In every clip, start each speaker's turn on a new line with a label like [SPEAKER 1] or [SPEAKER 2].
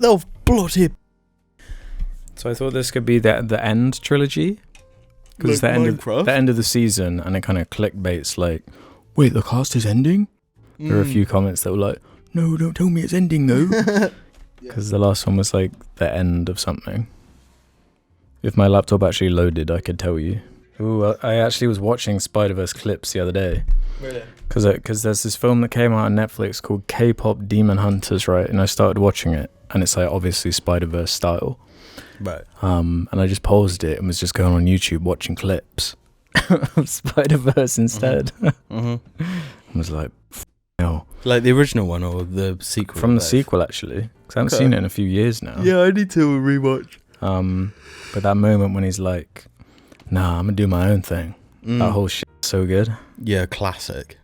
[SPEAKER 1] the bloody...
[SPEAKER 2] So I thought this could be the end trilogy. Because it's the end of the season, and it kind of clickbaits like, wait, the cast is ending? There were a few comments that were like, no, don't tell me it's ending though. Because the last one was like the end of something. If my laptop actually loaded, I could tell you. Ooh, I actually was watching Spider-Verse clips the other day.
[SPEAKER 1] Really?
[SPEAKER 2] Because there's this film that came out on Netflix called K-Pop Demon Hunters, right? And I started watching it, and it's like obviously Spider-Verse style.
[SPEAKER 1] Right.
[SPEAKER 2] And I just paused it and was just going on YouTube watching clips of Spider-Verse instead. I was like, no.
[SPEAKER 1] Like the original one or the sequel?
[SPEAKER 2] From the sequel, actually. Because I haven't seen it in a few years now.
[SPEAKER 1] Yeah, I need to rewatch.
[SPEAKER 2] But that moment when he's like, nah, I'm going to do my own thing. That whole shit's so good.
[SPEAKER 1] Yeah, classic.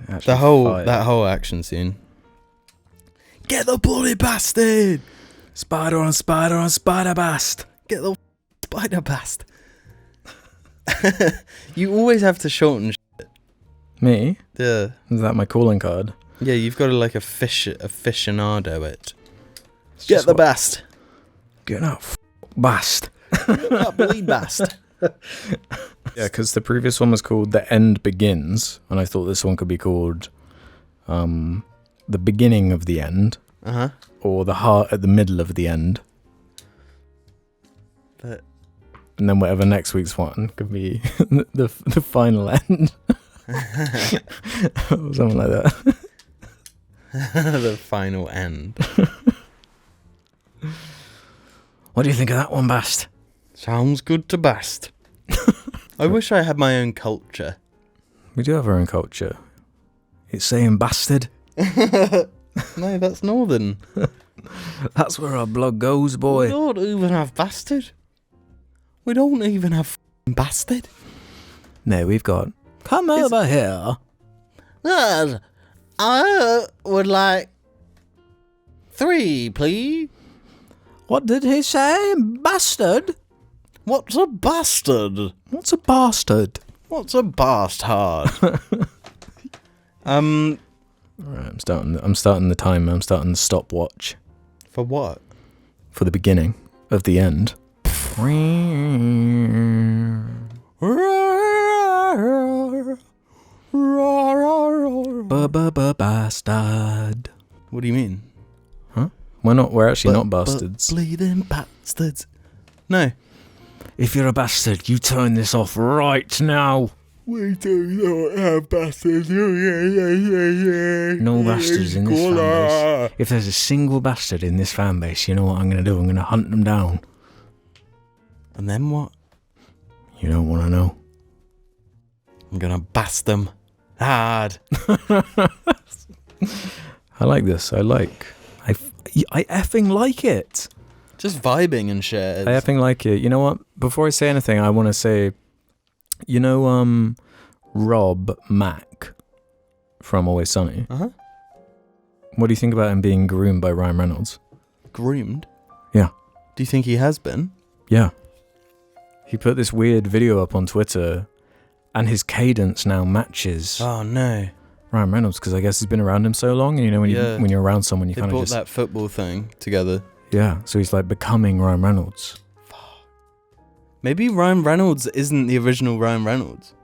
[SPEAKER 2] Actually,
[SPEAKER 1] that whole action scene. Get the bloody bastard!
[SPEAKER 2] Spider on spider bast.
[SPEAKER 1] Get the spider bast. You always have to shorten shit.
[SPEAKER 2] Me?
[SPEAKER 1] Yeah.
[SPEAKER 2] Is that my calling card?
[SPEAKER 1] Yeah, you've got to like aficionado it. Get the bast.
[SPEAKER 2] Get out, bast.
[SPEAKER 1] Get that bleed bast.
[SPEAKER 2] Yeah, because the previous one was called The End Begins, and I thought this one could be called The Beginning of the End.
[SPEAKER 1] Uh-huh.
[SPEAKER 2] Or The Heart at the Middle of the End.
[SPEAKER 1] But...
[SPEAKER 2] And then whatever next week's one could be the final end. Or something like that.
[SPEAKER 1] The final end.
[SPEAKER 2] What do you think of that one, Bast?
[SPEAKER 1] Sounds good to Bast. I wish I had my own culture.
[SPEAKER 2] We do have our own culture. It's saying bastard.
[SPEAKER 1] No, that's northern.
[SPEAKER 2] That's where our blood goes, boy.
[SPEAKER 1] We don't even have bastard. We don't even have bastard.
[SPEAKER 2] No, we've got come over here.
[SPEAKER 1] Yes, I would like 3, please.
[SPEAKER 2] What did he say? Bastard?
[SPEAKER 1] What's a bastard?
[SPEAKER 2] What's a bastard?
[SPEAKER 1] What's a bastard?
[SPEAKER 2] Alright, I'm starting the timer. I'm starting the stopwatch.
[SPEAKER 1] For what?
[SPEAKER 2] For the beginning of the end. Bastard.
[SPEAKER 1] What do you mean?
[SPEAKER 2] Huh? We're actually not bastards.
[SPEAKER 1] Bleeding bastards. No.
[SPEAKER 2] If you're a bastard, you turn this off right now.
[SPEAKER 1] We do not have bastards.
[SPEAKER 2] No bastards in this fan base. If there's a single bastard in this fan base, you know what I'm going to do? I'm going to hunt them down.
[SPEAKER 1] And then what?
[SPEAKER 2] You don't want to know.
[SPEAKER 1] I'm going to bast them hard.
[SPEAKER 2] I like this. I effing like it.
[SPEAKER 1] Just vibing and shit.
[SPEAKER 2] I effing like it. You know what? Before I say anything, I want to say, you know, Rob Mack from Always Sunny.
[SPEAKER 1] Uh-huh.
[SPEAKER 2] What do you think about him being groomed by Ryan Reynolds?
[SPEAKER 1] Groomed?
[SPEAKER 2] Yeah.
[SPEAKER 1] Do you think he has been?
[SPEAKER 2] Yeah. He put this weird video up on Twitter, and his cadence now matches
[SPEAKER 1] Oh no.
[SPEAKER 2] Ryan Reynolds, because I guess he's been around him so long, and you know when you're around someone, you
[SPEAKER 1] They
[SPEAKER 2] kind of
[SPEAKER 1] brought
[SPEAKER 2] just
[SPEAKER 1] that football thing together.
[SPEAKER 2] Yeah, so he's like becoming Ryan Reynolds.
[SPEAKER 1] Maybe Ryan Reynolds isn't the original Ryan Reynolds.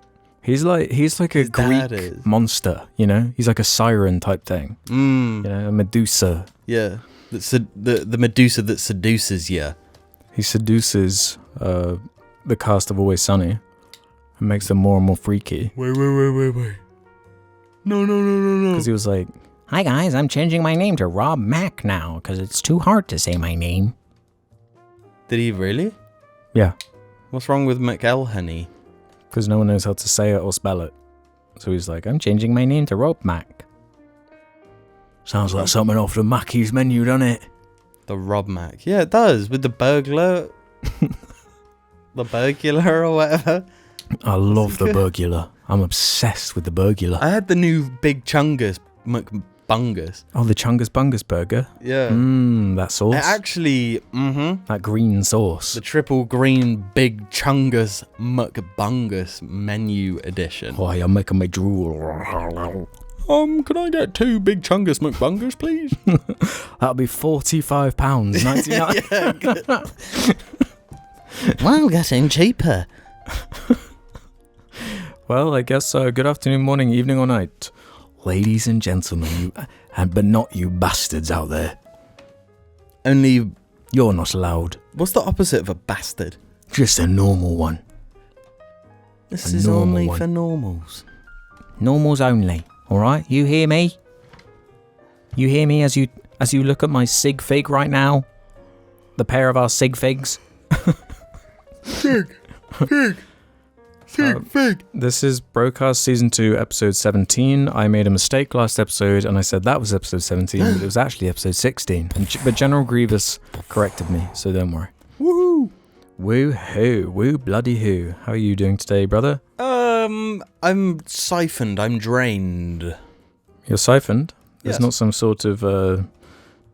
[SPEAKER 2] He's like a Greek monster, you know? He's like a siren type thing. You know, a Medusa.
[SPEAKER 1] Yeah. The Medusa that seduces you.
[SPEAKER 2] He seduces the cast of Always Sunny and makes them more and more freaky.
[SPEAKER 1] Wait. No.
[SPEAKER 2] Because he was like, hi guys, I'm changing my name to Rob Mack now because it's too hard to say my name.
[SPEAKER 1] Did he really?
[SPEAKER 2] Yeah.
[SPEAKER 1] What's wrong with McElhenney?
[SPEAKER 2] Because no one knows how to say it or spell it. So he's like, I'm changing my name to Rob Mack. Sounds like something off the Mackey's menu, doesn't it?
[SPEAKER 1] The Rob Mack. Yeah, it does. With the burglar. The burglar or whatever.
[SPEAKER 2] I love the burglar. I'm obsessed with the burglar.
[SPEAKER 1] I had the new Big Chungus McBungus.
[SPEAKER 2] Oh, the Chungus Bungus burger?
[SPEAKER 1] Yeah.
[SPEAKER 2] That sauce. That green sauce.
[SPEAKER 1] The triple green Big Chungus McBungus menu edition.
[SPEAKER 2] Oh, you're making me drool.
[SPEAKER 1] Can I get 2 big Chungus McBungers, please?
[SPEAKER 2] That'll be £45.99.
[SPEAKER 1] Well, getting cheaper.
[SPEAKER 2] Well, I guess good afternoon, morning, evening, or night, ladies and gentlemen, but not you bastards out there.
[SPEAKER 1] Only
[SPEAKER 2] you're not allowed.
[SPEAKER 1] What's the opposite of a bastard?
[SPEAKER 2] Just a normal one.
[SPEAKER 1] This is only for normals.
[SPEAKER 2] Normals only. All right, you hear me? You hear me as you look at my sig fig right now? The pair of our sig figs. Fig. This is Broadcast Season 2, Episode 17. I made a mistake last episode, and I said that was Episode 17, but it was actually Episode 16. But General Grievous corrected me, so don't worry.
[SPEAKER 1] Woohoo!
[SPEAKER 2] Woo-hoo. Woo bloody hoo. How are you doing today, brother?
[SPEAKER 1] I'm siphoned. I'm drained.
[SPEAKER 2] You're siphoned? There's
[SPEAKER 1] Yes.
[SPEAKER 2] not some sort of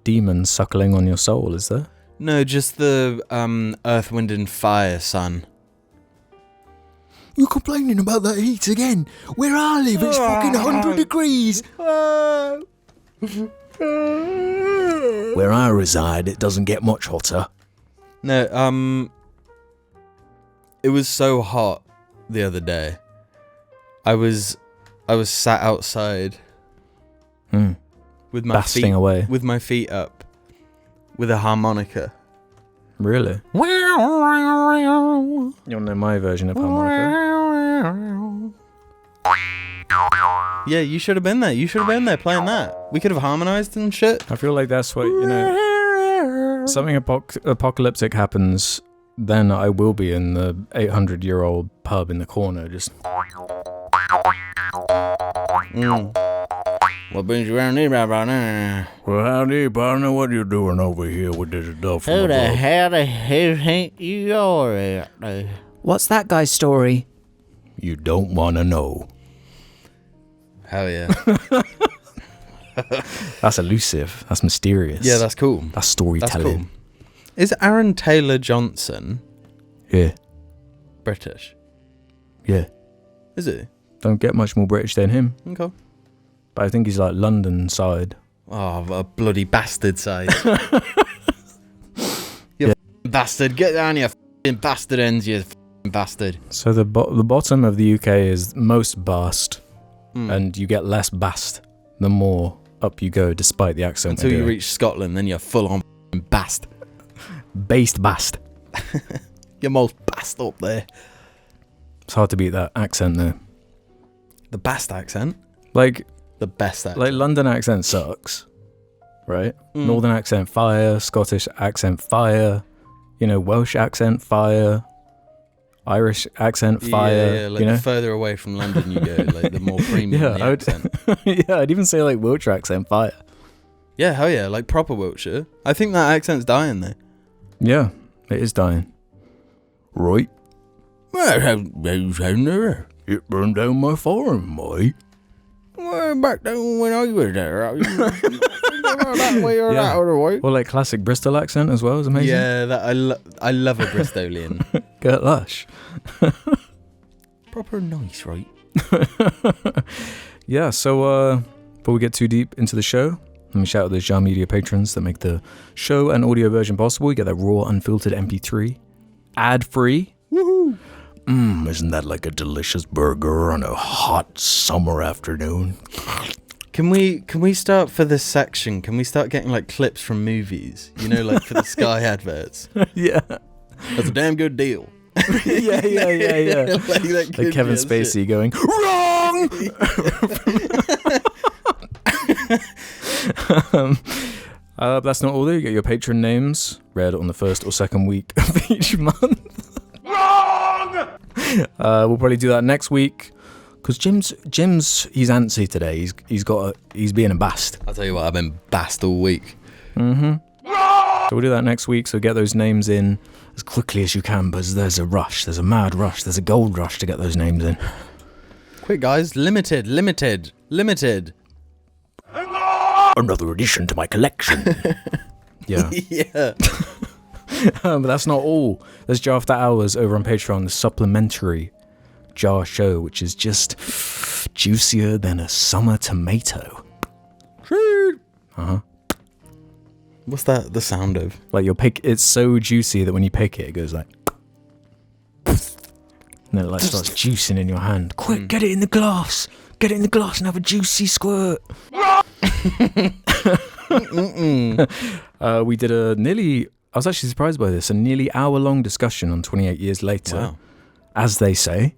[SPEAKER 2] demon suckling on your soul, is there?
[SPEAKER 1] No, just the Earth, Wind, and Fire, son.
[SPEAKER 2] You're complaining about that heat again. Where I live, it's fucking 100 degrees. Where I reside, it doesn't get much hotter.
[SPEAKER 1] No, it was so hot the other day. I was sat outside with my
[SPEAKER 2] Basting
[SPEAKER 1] feet
[SPEAKER 2] away.
[SPEAKER 1] with my feet up with a harmonica.
[SPEAKER 2] Really? You'll know my version of harmonica.
[SPEAKER 1] Yeah, you should have been there. You should have been there playing that. We could have harmonized and shit.
[SPEAKER 2] I feel like that's what, something apocalyptic happens, then I will be in the 800-year-old pub in the corner, just...
[SPEAKER 1] What brings you around here right now?
[SPEAKER 2] Well, howdy, partner, what you doing over here with this stuff?
[SPEAKER 1] Who the hell think you are?
[SPEAKER 2] What's that guy's story? You don't want to know.
[SPEAKER 1] Hell yeah.
[SPEAKER 2] That's elusive. That's mysterious.
[SPEAKER 1] Yeah, that's cool.
[SPEAKER 2] That's storytelling.
[SPEAKER 1] That's cool. Is Aaron Taylor Johnson
[SPEAKER 2] Yeah.
[SPEAKER 1] British?
[SPEAKER 2] Yeah.
[SPEAKER 1] Is he?
[SPEAKER 2] Don't get much more British than him.
[SPEAKER 1] Okay.
[SPEAKER 2] But I think he's like London side.
[SPEAKER 1] Oh, a bloody bastard side. You bastard. Get down, you bastard ends, you bastard.
[SPEAKER 2] So the bottom of the UK is most bast, and you get less bast the more up you go, despite the accent.
[SPEAKER 1] Until you reach Scotland, then you're full on bast.
[SPEAKER 2] Based bast.
[SPEAKER 1] You're most bast up there.
[SPEAKER 2] It's hard to beat that accent though.
[SPEAKER 1] The bast accent?
[SPEAKER 2] Like
[SPEAKER 1] the best accent.
[SPEAKER 2] Like London accent sucks, right? Northern accent fire, Scottish accent fire, Welsh accent fire, Irish accent fire.
[SPEAKER 1] Yeah, like the further away from London you go, like the more premium the accent.
[SPEAKER 2] Yeah, I'd even say like Wiltshire accent fire.
[SPEAKER 1] Yeah, hell yeah, like proper Wiltshire. I think that accent's dying though.
[SPEAKER 2] Yeah, it is dying. Right. It burned down my farm, mate.
[SPEAKER 1] Well, back then when I was there, that way or that other way.
[SPEAKER 2] Or like classic Bristol accent as well is amazing.
[SPEAKER 1] Yeah, that I love a Bristolian.
[SPEAKER 2] Get lush.
[SPEAKER 1] Proper nice, right?
[SPEAKER 2] Yeah, so before we get too deep into the show, let me shout out those Jar Media patrons that make the show and audio version possible. You get that raw, unfiltered MP3, ad-free.
[SPEAKER 1] Woohoo!
[SPEAKER 2] Isn't that like a delicious burger on a hot summer afternoon?
[SPEAKER 1] Can we start for this section? Can we start getting like clips from movies? Like for the Sky adverts.
[SPEAKER 2] Yeah,
[SPEAKER 1] that's a damn good deal.
[SPEAKER 2] yeah. Like Kevin Spacey going wrong. That's not all though. You get your patron names read on the first or second week of each month. Wrong! We'll probably do that next week because Jim's he's antsy today. He's being a bast.
[SPEAKER 1] I'll tell you what, I've been bast all week.
[SPEAKER 2] So we'll do that next week. So get those names in as quickly as you can, because there's a rush. There's a mad rush. There's a gold rush to get those names in.
[SPEAKER 1] Quick, guys! Limited.
[SPEAKER 2] Another addition to my collection. Yeah.
[SPEAKER 1] Yeah.
[SPEAKER 2] But that's not all. There's Jar After Hours over on Patreon, the supplementary Jar show, which is just juicier than a summer tomato. Uh-huh.
[SPEAKER 1] What's that the sound of?
[SPEAKER 2] Like it's so juicy that when you pick it goes like, and then it like starts juicing in your hand. Quick, get it in the glass. Get it in the glass and have a juicy squirt. We did I was actually surprised by this, a nearly hour-long discussion on 28 Years Later.
[SPEAKER 1] Wow.
[SPEAKER 2] As they say.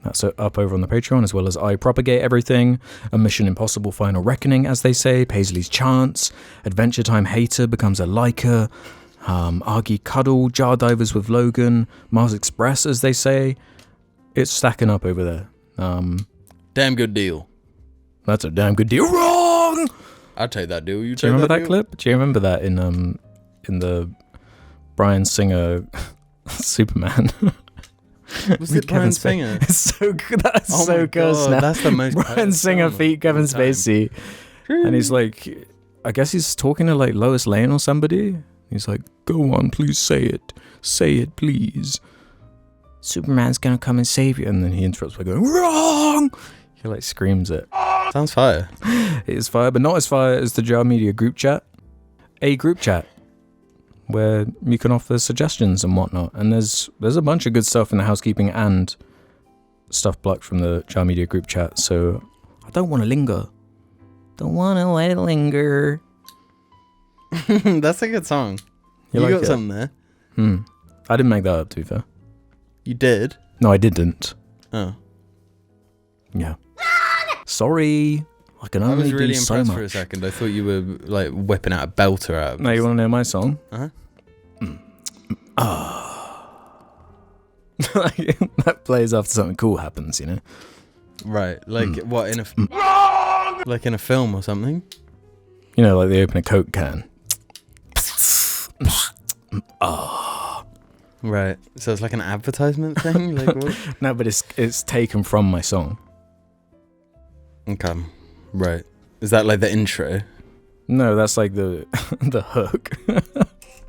[SPEAKER 2] That's up over on the Patreon, as well as I Propagate Everything, a Mission Impossible Final Reckoning, as they say, Paisley's Chance, Adventure Time Hater becomes a liker, Argy Cuddle, Jar Divers with Logan, Mars Express, as they say. It's stacking up over there.
[SPEAKER 1] Damn good deal.
[SPEAKER 2] That's a damn good deal. Wrong!
[SPEAKER 1] I'll take that deal.
[SPEAKER 2] Do you remember that clip? Do you remember that in the Bryan Singer Superman?
[SPEAKER 1] Was it Bryan Singer?
[SPEAKER 2] It's so good. That's so cursed now.
[SPEAKER 1] That's the most
[SPEAKER 2] Bryan Singer feat Kevin Spacey. And he's like, I guess he's talking to like Lois Lane or somebody. He's like, go on, please say it. Say it, please. Superman's gonna come and save you. And then he interrupts by going, wrong! He like screams it.
[SPEAKER 1] Sounds fire.
[SPEAKER 2] It is fire, but not as fire as the Jar Media group chat. A group chat where you can offer suggestions and whatnot. And there's a bunch of good stuff in the Housekeeping and stuff blocked from the Jar Media group chat. So I don't want to linger. Don't want to let it linger.
[SPEAKER 1] That's a good song. You like got something there.
[SPEAKER 2] I didn't make that up, to be fair.
[SPEAKER 1] You did?
[SPEAKER 2] No, I didn't.
[SPEAKER 1] Oh.
[SPEAKER 2] Yeah. Sorry. I can only do so much. I was really impressed
[SPEAKER 1] for a second. I thought you were like whipping out a belter out of
[SPEAKER 2] No, you want to know my song?
[SPEAKER 1] Uh-huh.
[SPEAKER 2] That plays after something cool happens, you know?
[SPEAKER 1] Right. Like what, in a like in a film or something?
[SPEAKER 2] You know, like they open a Coke can.
[SPEAKER 1] Right. So it's like an advertisement thing? Like what?
[SPEAKER 2] No, but it's taken from my song.
[SPEAKER 1] Okay. Right. Is that like the intro?
[SPEAKER 2] No, that's like the hook.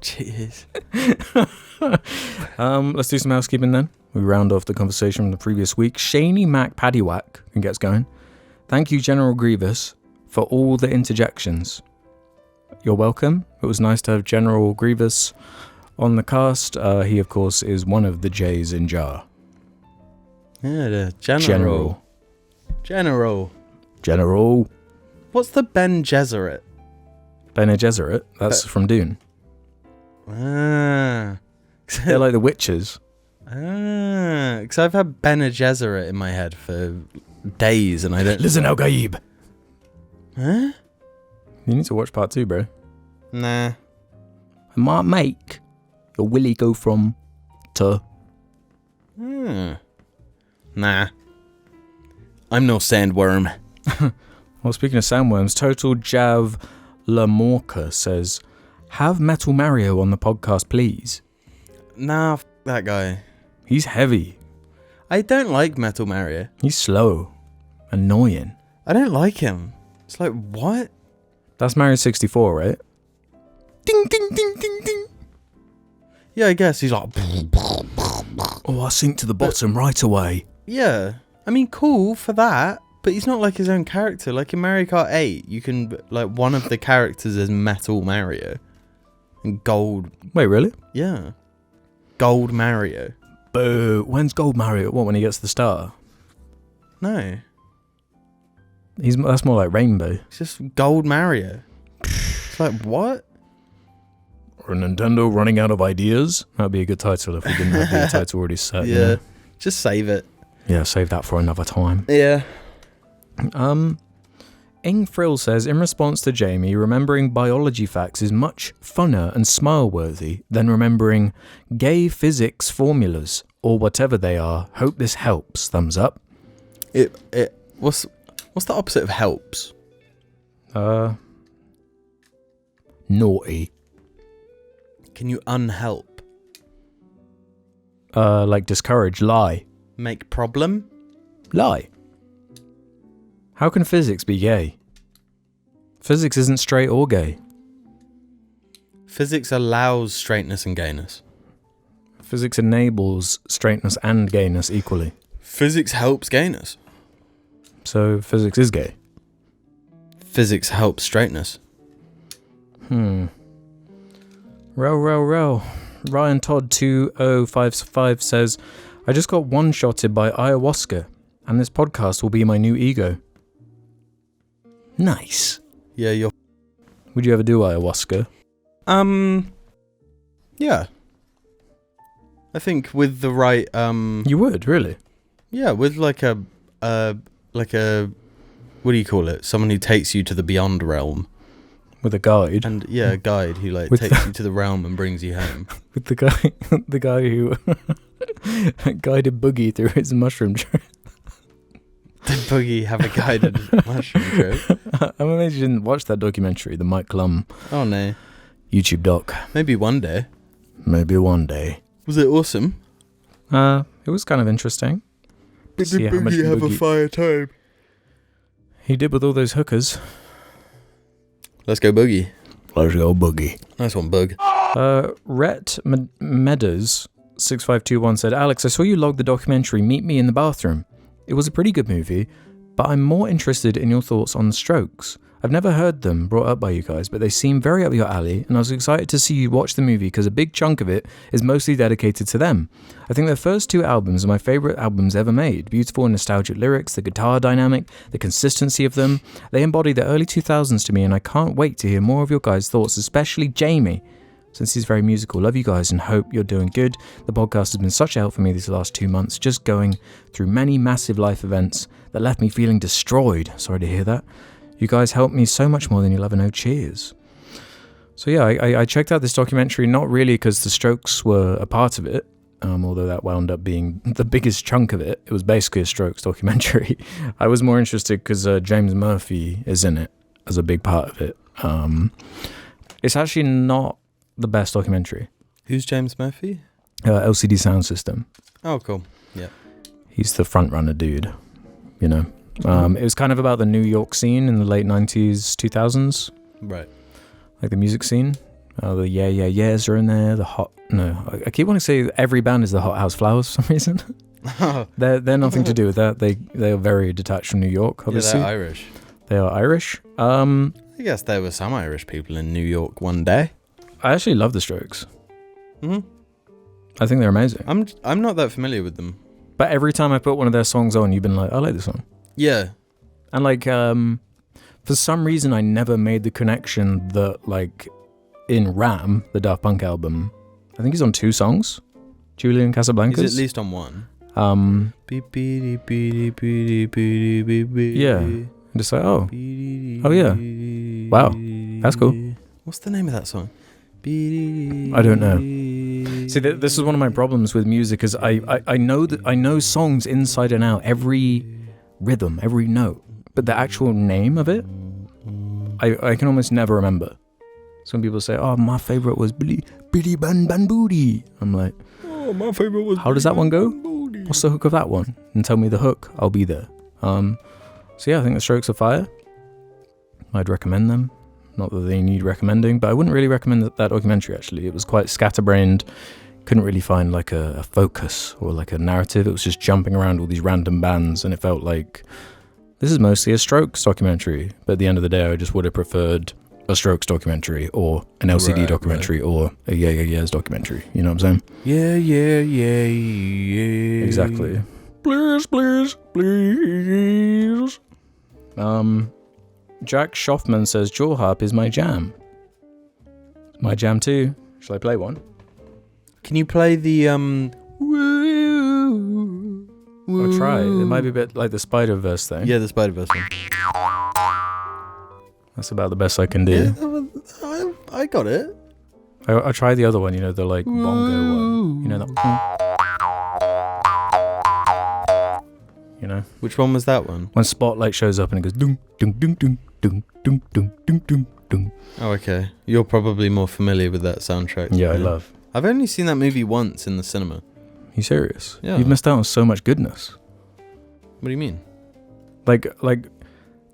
[SPEAKER 1] Jeez.
[SPEAKER 2] Let's do some housekeeping then. We round off the conversation from the previous week. Shaney Mac Paddywhack and gets going. Thank you, General Grievous, for all the interjections. You're welcome. It was nice to have General Grievous on the cast. He, of course, is one of the J's in Jar.
[SPEAKER 1] Yeah, the General. What's the Ben Gesserit?
[SPEAKER 2] Bene Gesserit? That's from Dune.
[SPEAKER 1] Ah.
[SPEAKER 2] They're like the witches.
[SPEAKER 1] Ah. Because I've had Bene Gesserit in my head for days and I don't...
[SPEAKER 2] Listen, Al Gaib.
[SPEAKER 1] Huh?
[SPEAKER 2] You need to watch part 2, bro.
[SPEAKER 1] Nah.
[SPEAKER 2] I might make your willy go from to...
[SPEAKER 1] Nah. I'm no sandworm.
[SPEAKER 2] Well, speaking of sandworms, Total Jav Lamorca says, have Metal Mario on the podcast, please.
[SPEAKER 1] Nah, that guy.
[SPEAKER 2] He's heavy.
[SPEAKER 1] I don't like Metal Mario.
[SPEAKER 2] He's slow. Annoying.
[SPEAKER 1] I don't like him. It's like, what?
[SPEAKER 2] That's Mario 64, right? Ding, ding, ding, ding, ding.
[SPEAKER 1] Yeah, I guess. He's like...
[SPEAKER 2] Oh, I sink to the bottom right away.
[SPEAKER 1] Yeah. I mean, cool for that. But he's not like his own character. Like in Mario Kart 8, you can... Like, one of the characters is Metal Mario. And Gold...
[SPEAKER 2] Wait, really?
[SPEAKER 1] Yeah. Gold Mario.
[SPEAKER 2] Boo. When's Gold Mario? What, when he gets the star?
[SPEAKER 1] No.
[SPEAKER 2] That's more like Rainbow.
[SPEAKER 1] It's just Gold Mario. It's like, what?
[SPEAKER 2] Or Nintendo running out of ideas? That'd be a good title if we didn't have the title already set.
[SPEAKER 1] Yeah.
[SPEAKER 2] You know?
[SPEAKER 1] Just save it.
[SPEAKER 2] Yeah, save that for another time.
[SPEAKER 1] Yeah.
[SPEAKER 2] Ing Frill says, in response to Jamie, remembering biology facts is much funner and smile-worthy than remembering gay physics formulas, or whatever they are. Hope this helps. Thumbs up.
[SPEAKER 1] What's the opposite of helps?
[SPEAKER 2] Naughty.
[SPEAKER 1] Can you unhelp?
[SPEAKER 2] Like discourage, lie.
[SPEAKER 1] Make problem?
[SPEAKER 2] Lie. How can physics be gay? Physics isn't straight or gay.
[SPEAKER 1] Physics allows straightness and gayness.
[SPEAKER 2] Physics enables straightness and gayness equally.
[SPEAKER 1] Physics helps gayness.
[SPEAKER 2] So physics is gay.
[SPEAKER 1] Physics helps straightness.
[SPEAKER 2] Row. Ryan Todd 2055 says, I just got one-shotted by ayahuasca, and this podcast will be my new ego. Nice.
[SPEAKER 1] Yeah, you're...
[SPEAKER 2] Would you ever do ayahuasca?
[SPEAKER 1] Yeah. I think with the right,
[SPEAKER 2] You would, really?
[SPEAKER 1] Yeah, with like a, what do you call it? Someone who takes you to the beyond realm.
[SPEAKER 2] With a guide.
[SPEAKER 1] And yeah, a guide who like takes you to the realm and brings you home.
[SPEAKER 2] With the guy who guided Boogie through his mushroom trip.
[SPEAKER 1] Did Boogie have a guided mushroom trip?
[SPEAKER 2] I'm amazed you didn't watch that documentary, the Mike Klum.
[SPEAKER 1] Oh no.
[SPEAKER 2] YouTube doc.
[SPEAKER 1] Maybe one day.
[SPEAKER 2] Maybe one day.
[SPEAKER 1] Was it awesome?
[SPEAKER 2] It was kind of interesting.
[SPEAKER 1] But did Boogie have a fire time?
[SPEAKER 2] He did with all those hookers.
[SPEAKER 1] Let's go Boogie.
[SPEAKER 2] Let's go Boogie.
[SPEAKER 1] Nice one, Bug.
[SPEAKER 2] Rhett Meadows 6521 said, Alex, I saw you log the documentary Meet Me in the Bathroom. It was a pretty good movie, but I'm more interested in your thoughts on the Strokes. I've never heard them brought up by you guys, but they seem very up your alley, and I was excited to see you watch the movie because a big chunk of it is mostly dedicated to them. I think their first two albums are my favourite albums ever made. Beautiful and nostalgic lyrics, the guitar dynamic, the consistency of them. They embody the early 2000s to me, and I can't wait to hear more of your guys' thoughts, especially Jamie, since he's very musical. Love you guys and hope you're doing good. The podcast has been such a help for me these last 2 months, just going through many massive life events that left me feeling destroyed. Sorry to hear that. You guys helped me so much more than you'll ever know. Cheers. So yeah, I checked out this documentary, not really because the Strokes were a part of it, although that wound up being the biggest chunk of it. It was basically a Strokes documentary. I was more interested because James Murphy is in it as a big part of it. It's actually not the best documentary.
[SPEAKER 1] Who's James Murphy?
[SPEAKER 2] LCD Sound System.
[SPEAKER 1] Oh, cool. Yeah.
[SPEAKER 2] He's the front runner dude, you know. It was kind of about the New York scene in the late 90s, 2000s.
[SPEAKER 1] Right.
[SPEAKER 2] Like the music scene. The Yeah Yeah Yeahs are in there. I keep wanting to say every band is the Hot House Flowers for some reason. They're nothing to do with that. They are very detached from New York, obviously.
[SPEAKER 1] Yeah, they're Irish.
[SPEAKER 2] They are Irish.
[SPEAKER 1] I guess there were some Irish people in New York one day.
[SPEAKER 2] I actually love the Strokes.
[SPEAKER 1] Mm-hmm.
[SPEAKER 2] I think they're amazing.
[SPEAKER 1] I'm not that familiar with them.
[SPEAKER 2] But every time I put one of their songs on, you've been like, I like this song.
[SPEAKER 1] Yeah.
[SPEAKER 2] And like, for some reason, I never made the connection that like in Ram, the Daft Punk album, I think he's on 2 songs. Julian Casablancas.
[SPEAKER 1] He's at least on one.
[SPEAKER 2] Yeah. And just like, oh yeah. Wow. That's cool.
[SPEAKER 1] What's the name of that song?
[SPEAKER 2] I don't know. See, this is one of my problems with music is I know songs inside and out, every rhythm, every note, but the actual name of it, I can almost never remember. Some people say, oh, my favorite was Billy Ban Ban Booty. I'm like,
[SPEAKER 1] oh, my favorite was
[SPEAKER 2] how does that one go? What's the hook of that one? And tell me the hook, I'll be there. So yeah, I think the Strokes are fire. I'd recommend them. Not that they need recommending, but I wouldn't really recommend that documentary, actually. It was quite scatterbrained. Couldn't really find like a focus or like a narrative. It was just jumping around all these random bands, and it felt like this is mostly a Strokes documentary. But at the end of the day, I just would have preferred a Strokes documentary or an LCD documentary or a Yeah Yeah Yeahs documentary. You know what I'm saying?
[SPEAKER 1] Yeah, yeah, yeah, yeah.
[SPEAKER 2] Exactly. Please, please, please. Jack Schaffman says, Jaw Harp is my jam. My jam too. Shall I play one?
[SPEAKER 1] Can you play the,
[SPEAKER 2] I'll try. It might be a bit like the Spider-Verse thing.
[SPEAKER 1] Yeah, the Spider-Verse one.
[SPEAKER 2] That's about the best I can do.
[SPEAKER 1] Yeah, I got it.
[SPEAKER 2] I'll try the other one, you know, the like bongo one. You know that. You know?
[SPEAKER 1] Which one was that one?
[SPEAKER 2] When Spotlight shows up and it goes dum dum dum dum dum dum dum dum dum dum.
[SPEAKER 1] Oh, okay. You're probably more familiar with that soundtrack.
[SPEAKER 2] Yeah, I love.
[SPEAKER 1] I've only seen that movie once in the cinema.
[SPEAKER 2] You serious?
[SPEAKER 1] Yeah.
[SPEAKER 2] You've missed out on so much goodness.
[SPEAKER 1] What do you mean?
[SPEAKER 2] Like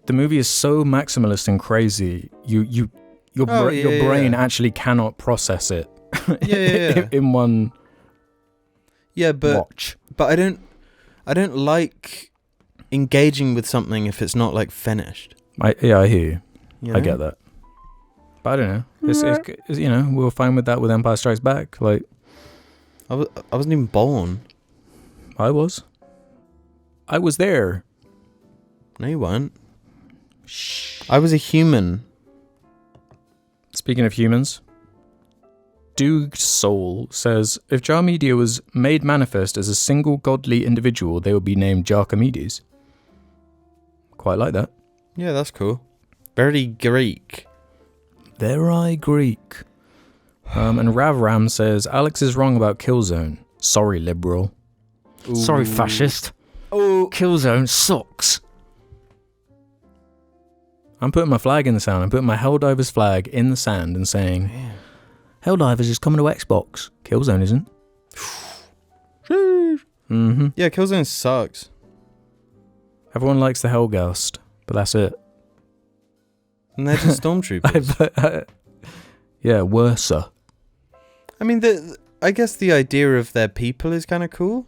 [SPEAKER 2] the movie is so maximalist and crazy. Your brain actually cannot process it.
[SPEAKER 1] Yeah.
[SPEAKER 2] in one.
[SPEAKER 1] Yeah, but
[SPEAKER 2] watch.
[SPEAKER 1] But I don't like engaging with something if it's not like finished.
[SPEAKER 2] I hear you.
[SPEAKER 1] You know?
[SPEAKER 2] I get that. But I don't know. It's we were fine with that with Empire Strikes Back. Like,
[SPEAKER 1] I wasn't even born.
[SPEAKER 2] I was there.
[SPEAKER 1] No, you weren't.
[SPEAKER 2] Shh.
[SPEAKER 1] I was a human.
[SPEAKER 2] Speaking of humans, Doug Soul says, if Jar Media was made manifest as a single godly individual, they would be named Jarchimedes. Quite like that.
[SPEAKER 1] Yeah, that's cool. Very Greek.
[SPEAKER 2] Very Greek. And Ravram says, Alex is wrong about Killzone. Sorry, liberal.
[SPEAKER 1] Ooh.
[SPEAKER 2] Sorry, fascist.
[SPEAKER 1] Oh,
[SPEAKER 2] Killzone sucks. I'm putting my flag in the sand. I'm putting my Helldivers flag in the sand and saying,
[SPEAKER 1] man.
[SPEAKER 2] Helldivers is coming to Xbox. Killzone isn't. Mm-hmm.
[SPEAKER 1] Yeah, Killzone sucks.
[SPEAKER 2] Everyone likes the Hellgast, but that's it.
[SPEAKER 1] And they're just stormtroopers.
[SPEAKER 2] Yeah, worser.
[SPEAKER 1] I mean, I guess the idea of their people is kind of cool.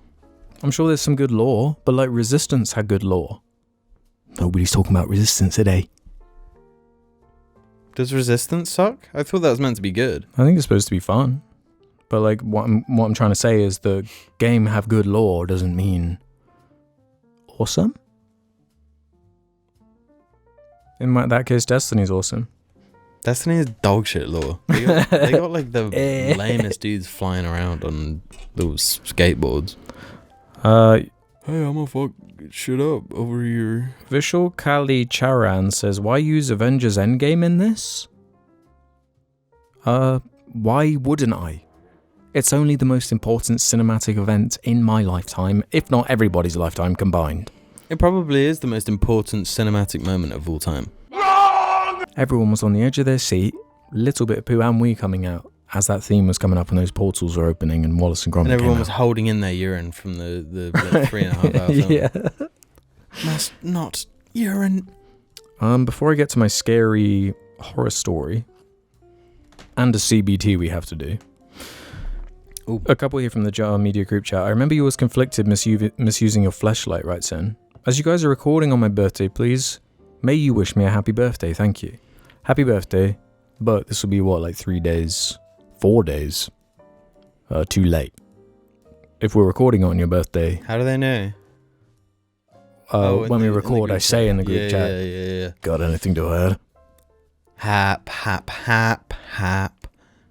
[SPEAKER 2] I'm sure there's some good lore, but like Resistance had good lore. Nobody's talking about Resistance today.
[SPEAKER 1] Does Resistance suck? I thought that was meant to be good.
[SPEAKER 2] I think it's supposed to be fun. But like what I'm trying to say is the game have good lore doesn't mean awesome. In that case, Destiny's awesome.
[SPEAKER 1] Destiny is dog shit lore. They got like the lamest dudes flying around on those skateboards. Hey, I'm gonna fuck shit up over here.
[SPEAKER 2] Vishal Kali Charan says, why use Avengers Endgame in this? Why wouldn't I? It's only the most important cinematic event in my lifetime, if not everybody's lifetime combined.
[SPEAKER 1] It probably is the most important cinematic moment of all time.
[SPEAKER 2] Wrong! Everyone was on the edge of their seat, little bit of poo and wee coming out, as that theme was coming up and those portals were opening and Wallace and Gromit
[SPEAKER 1] And everyone
[SPEAKER 2] came
[SPEAKER 1] was
[SPEAKER 2] out.
[SPEAKER 1] holding in their urine from the like 3.5 hour film.
[SPEAKER 2] Yeah.
[SPEAKER 1] Must not urine.
[SPEAKER 2] Before I get to my scary horror story, and a CBT we have to do.
[SPEAKER 1] Ooh.
[SPEAKER 2] A couple here from the Jar Media group chat. I remember you was conflicted misusing your fleshlight, right, Sen? As you guys are recording on my birthday, please, may you wish me a happy birthday, thank you. Happy birthday, but this will be what, like 4 days too late. If we're recording on your birthday.
[SPEAKER 1] How do they know?
[SPEAKER 2] When we record, I say in the group chat.
[SPEAKER 1] Yeah.
[SPEAKER 2] Got anything to add?
[SPEAKER 1] Hap, hap, hap, hap,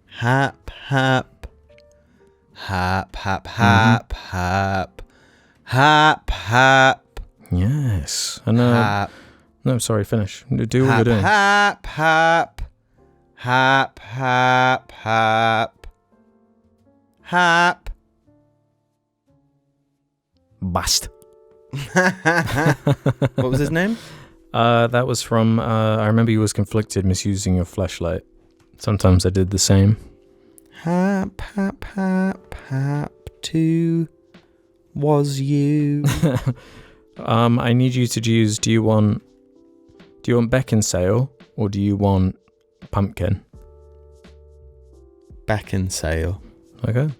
[SPEAKER 1] hap, hap, hap, hap, hap, hap, hap, hap.
[SPEAKER 2] Yes. And no, sorry, finish. Do what you're doing.
[SPEAKER 1] Hap, hap, hap, hap, hap, hap.
[SPEAKER 2] Bast.
[SPEAKER 1] What was his name?
[SPEAKER 2] That was from, I remember you was conflicted misusing your fleshlight. Sometimes I did the same.
[SPEAKER 1] Hap, hap, hap, hap, two was you.
[SPEAKER 2] I need you to choose, do you want Beckinsale or do you want Pumpkin?
[SPEAKER 1] Beckinsale.
[SPEAKER 2] Okay.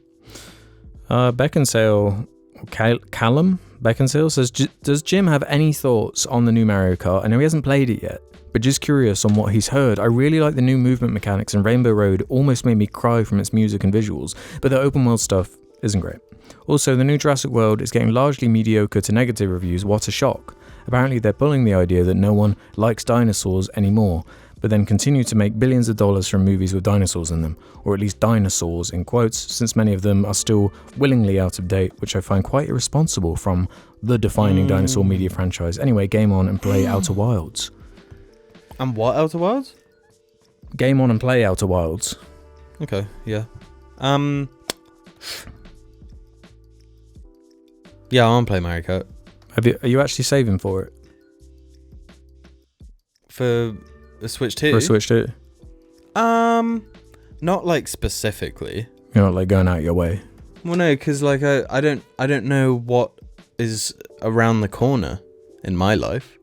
[SPEAKER 2] Beckinsale, Callum Beckinsale says, does Jim have any thoughts on the new Mario Kart? I know he hasn't played it yet, but just curious on what he's heard. I really like the new movement mechanics, and Rainbow Road almost made me cry from its music and visuals, but the open world stuff isn't great. Also, the new Jurassic World is getting largely mediocre to negative reviews. What a shock. Apparently they're pulling the idea that no one likes dinosaurs anymore, but then continue to make billions of dollars from movies with dinosaurs in them, or at least dinosaurs in quotes, since many of them are still willingly out of date, which I find quite irresponsible from the defining dinosaur media franchise. Anyway, game on and play Outer Wilds.
[SPEAKER 1] And what Outer Wilds?
[SPEAKER 2] Game on and play Outer Wilds.
[SPEAKER 1] Okay, yeah. Yeah, I want to play Mario Kart.
[SPEAKER 2] Are you actually saving for it?
[SPEAKER 1] For a Switch 2?
[SPEAKER 2] For a Switch 2?
[SPEAKER 1] Not like specifically.
[SPEAKER 2] You're not like going out your way.
[SPEAKER 1] Well, no, because like I don't know what is around the corner in my life.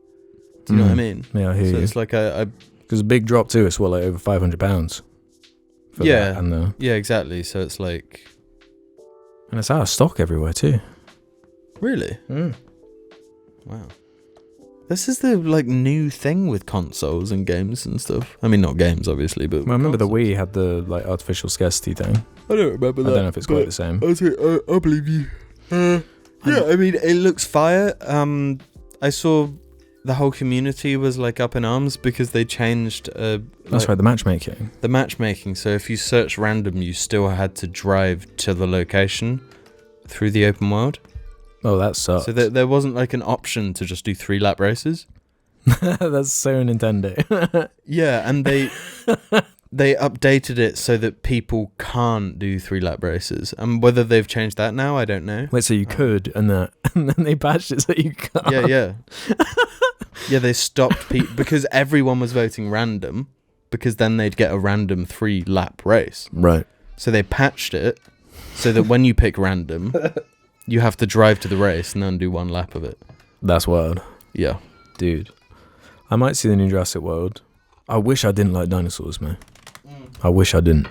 [SPEAKER 1] Do you know what I mean?
[SPEAKER 2] Yeah, I hear you.
[SPEAKER 1] It's like
[SPEAKER 2] because a big drop too. It's what, like over £500.
[SPEAKER 1] Yeah,
[SPEAKER 2] that and
[SPEAKER 1] yeah, exactly. So it's like,
[SPEAKER 2] and it's out of stock everywhere too.
[SPEAKER 1] Really?
[SPEAKER 2] Mm.
[SPEAKER 1] Wow. This is the like new thing with consoles and games and stuff. I mean, not games obviously, but
[SPEAKER 2] I remember the Wii had the like artificial scarcity thing.
[SPEAKER 1] I don't remember that.
[SPEAKER 2] I don't know if it's quite the same.
[SPEAKER 1] I believe you. Yeah, I mean, it looks fire. I saw the whole community was like up in arms because they changed.
[SPEAKER 2] That's right, the matchmaking.
[SPEAKER 1] The matchmaking. So if you search random, you still had to drive to the location through the open world.
[SPEAKER 2] Oh, that sucks.
[SPEAKER 1] So there wasn't like an option to just do 3-lap races.
[SPEAKER 2] That's so Nintendo.
[SPEAKER 1] Yeah, and they updated it so that people can't do 3-lap races. And whether they've changed that now, I don't know.
[SPEAKER 2] Wait, so you could, and then they patched it so you can't?
[SPEAKER 1] Yeah. Yeah, they stopped because everyone was voting random, because then they'd get a random 3-lap race.
[SPEAKER 2] Right.
[SPEAKER 1] So they patched it so that when you pick random, you have to drive to the race and then do 1 lap of it.
[SPEAKER 2] That's wild.
[SPEAKER 1] Yeah.
[SPEAKER 2] Dude. I might see the new Jurassic World. I wish I didn't like dinosaurs, man. I wish I didn't.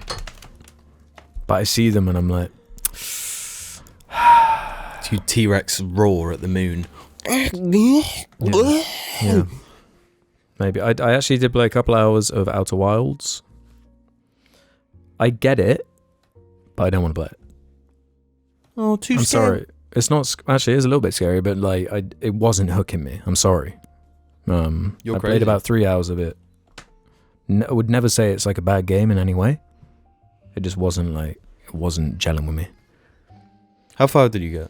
[SPEAKER 2] But I see them and I'm like...
[SPEAKER 1] You T-Rex roar at the moon.
[SPEAKER 2] Yeah. Maybe. I actually did play a couple hours of Outer Wilds. I get it, but I don't want to play it.
[SPEAKER 1] Oh, too
[SPEAKER 2] I'm
[SPEAKER 1] scary.
[SPEAKER 2] sorry. It's not... Actually, it is a little bit scary, but like it wasn't hooking me. I'm sorry. I played about 3 hours of it. I would never say it's like a bad game in any way. It just wasn't like... It wasn't gelling with me.
[SPEAKER 1] How far did you get?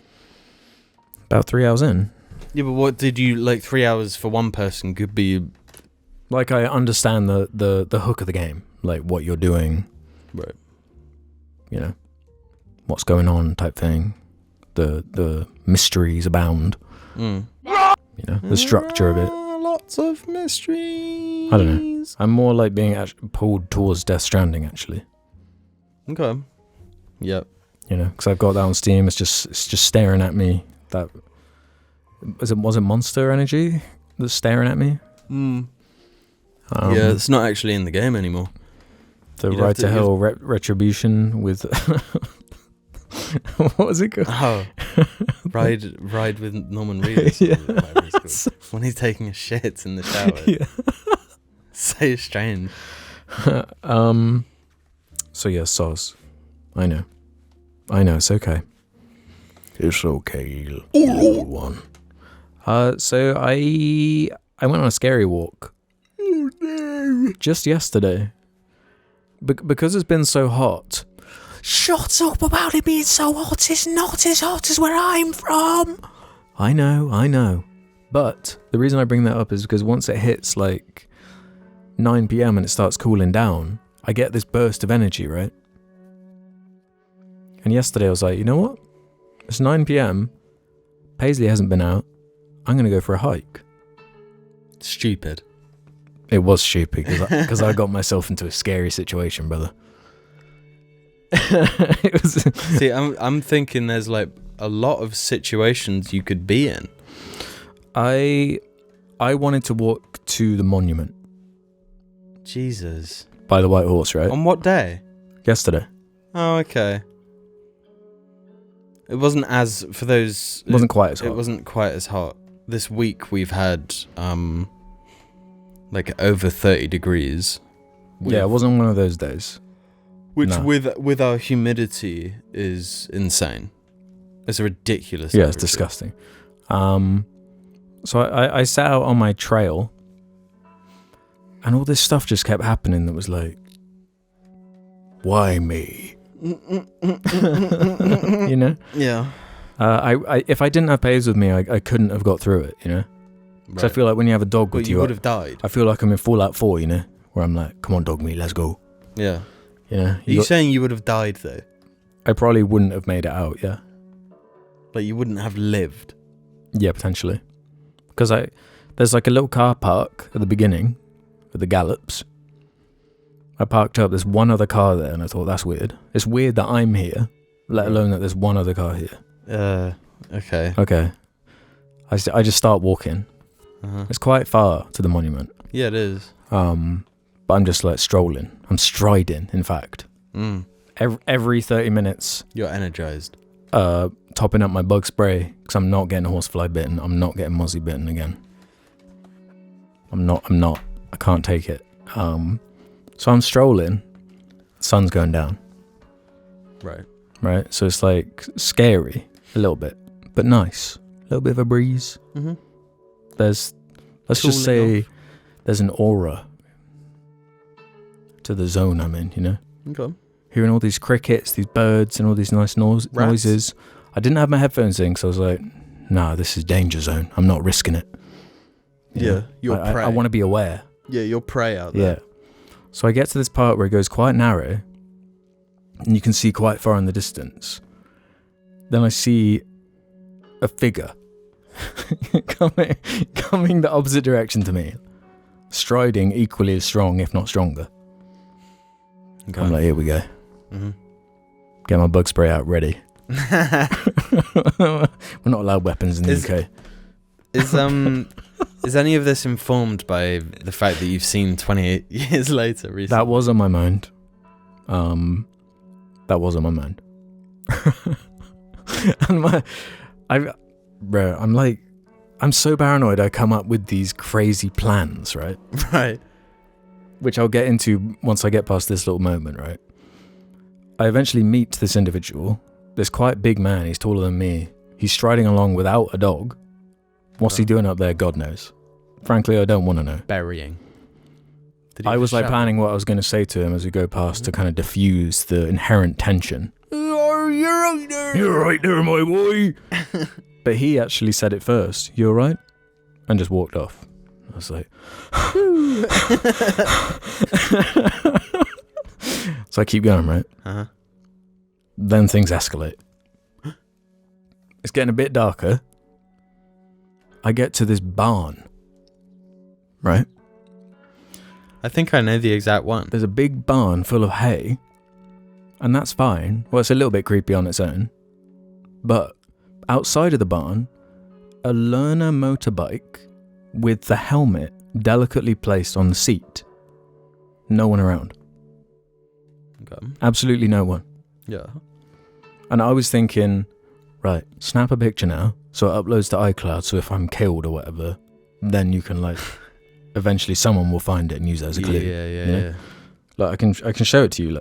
[SPEAKER 2] About 3 hours in.
[SPEAKER 1] Yeah, but what did you... Like, 3 hours for one person could be...
[SPEAKER 2] Like, I understand the hook of the game. Like, what you're doing.
[SPEAKER 1] Right.
[SPEAKER 2] You know. What's going on type thing. The mysteries abound. You know, the structure of it.
[SPEAKER 1] Lots of mysteries.
[SPEAKER 2] I don't know. I'm more like being pulled towards Death Stranding, actually.
[SPEAKER 1] Okay. Yep.
[SPEAKER 2] You know, because I've got that on Steam. It's just staring at me. That was it Monster Energy that's staring at me?
[SPEAKER 1] Yeah, it's not actually in the game anymore.
[SPEAKER 2] The Ride to Hell Retribution with what was it called?
[SPEAKER 1] Oh, ride with Norman Reedus. Yeah. When he's taking a shit in the shower. Yeah. So strange.
[SPEAKER 2] So yeah, Soz. I know. It's okay. It's okay. One. So I went on a scary walk. Oh no! Just yesterday. Because it's been so hot. Shut up about it being so hot. It's not as hot as where I'm from. I know. But the reason I bring that up is because once it hits like 9 p.m. and it starts cooling down, I get this burst of energy, right? And yesterday I was like, you know what? It's 9 p.m. Paisley hasn't been out. I'm going to go for a hike.
[SPEAKER 1] Stupid.
[SPEAKER 2] It was stupid because I got myself into a scary situation, brother. It was.
[SPEAKER 1] See, I'm thinking there's like a lot of situations you could be in.
[SPEAKER 2] I wanted to walk to the monument.
[SPEAKER 1] Jesus.
[SPEAKER 2] By the White Horse, right?
[SPEAKER 1] On what day?
[SPEAKER 2] Yesterday.
[SPEAKER 1] Oh, okay. It wasn't as for those.
[SPEAKER 2] It wasn't quite as hot.
[SPEAKER 1] It wasn't quite as hot. This week we've had like over 30 degrees.
[SPEAKER 2] Yeah, it wasn't one of those days.
[SPEAKER 1] Which with our humidity is insane. It's ridiculous.
[SPEAKER 2] Yeah, it's disgusting. So I sat out on my trail, and all this stuff just kept happening that was like, why me? You know?
[SPEAKER 1] Yeah.
[SPEAKER 2] I if I didn't have Paves with me, I couldn't have got through it, you know? Because I feel like when you have a dog with you,
[SPEAKER 1] would have died.
[SPEAKER 2] I feel like I'm in Fallout 4, you know? Where I'm like, come on, dog me, let's go.
[SPEAKER 1] Yeah.
[SPEAKER 2] You know?
[SPEAKER 1] Are you saying you would have died, though?
[SPEAKER 2] I probably wouldn't have made it out, yeah.
[SPEAKER 1] Like, you wouldn't have lived?
[SPEAKER 2] Yeah, potentially. Because there's like a little car park at the beginning, with the gallops. I parked up, there's one other car there, and I thought, that's weird. It's weird that I'm here, let alone that there's one other car here.
[SPEAKER 1] Okay.
[SPEAKER 2] Okay. I just start walking. It's quite far to the monument.
[SPEAKER 1] Yeah, it is.
[SPEAKER 2] But I'm just like strolling. I'm striding, in fact. Every 30 minutes.
[SPEAKER 1] You're energized.
[SPEAKER 2] Topping up my bug spray, because I'm not getting horsefly bitten. I'm not getting mozzie bitten again. I'm not. I can't take it. So I'm strolling. Sun's going down. Right. So it's like scary a little bit, but nice. A little bit of a breeze.
[SPEAKER 1] Mm-hmm.
[SPEAKER 2] Let's just say there's an aura to the zone I'm in, you know?
[SPEAKER 1] Okay.
[SPEAKER 2] Hearing all these crickets, these birds, and all these nice noises. I didn't have my headphones in, so I was like, nah, this is danger zone. I'm not risking it.
[SPEAKER 1] You're prey.
[SPEAKER 2] I want to be aware.
[SPEAKER 1] Yeah, you're prey out there.
[SPEAKER 2] Yeah. So I get to this part where it goes quite narrow, and you can see quite far in the distance. Then I see a figure coming the opposite direction to me, striding equally as strong, if not stronger. Okay. I'm like, here we go. Mm-hmm. Get my bug spray out ready. We're not allowed weapons in the UK.
[SPEAKER 1] Is any of this informed by the fact that you've seen 28 years later recently?
[SPEAKER 2] That was on my mind. And I'm so paranoid I come up with these crazy plans, right?
[SPEAKER 1] Right.
[SPEAKER 2] Which I'll get into once I get past this little moment, right? I eventually meet this individual, this quite big man, he's taller than me. He's striding along without a dog. What's he doing up there? God knows. Frankly, I don't want to know.
[SPEAKER 1] Burying.
[SPEAKER 2] I was planning what I was going to say to him as we go past to kind of diffuse the inherent tension.
[SPEAKER 1] Oh, you're right there.
[SPEAKER 2] You're right there, my boy. But he actually said it first. You all right? And just walked off. I was like... So I keep going, right?
[SPEAKER 1] Uh-huh.
[SPEAKER 2] Then things escalate. It's getting a bit darker. I get to this barn. Right?
[SPEAKER 1] I think I know the exact one.
[SPEAKER 2] There's a big barn full of hay. And that's fine. Well, it's a little bit creepy on its own. But outside of the barn, a learner motorbike with the helmet delicately placed on the seat. No one around.
[SPEAKER 1] Okay.
[SPEAKER 2] Absolutely no one.
[SPEAKER 1] Yeah.
[SPEAKER 2] And I was thinking, right, snap a picture now, so it uploads to iCloud, so if I'm killed or whatever, then you can eventually someone will find it and use it as a clue.
[SPEAKER 1] Yeah.
[SPEAKER 2] Like I can show it to you.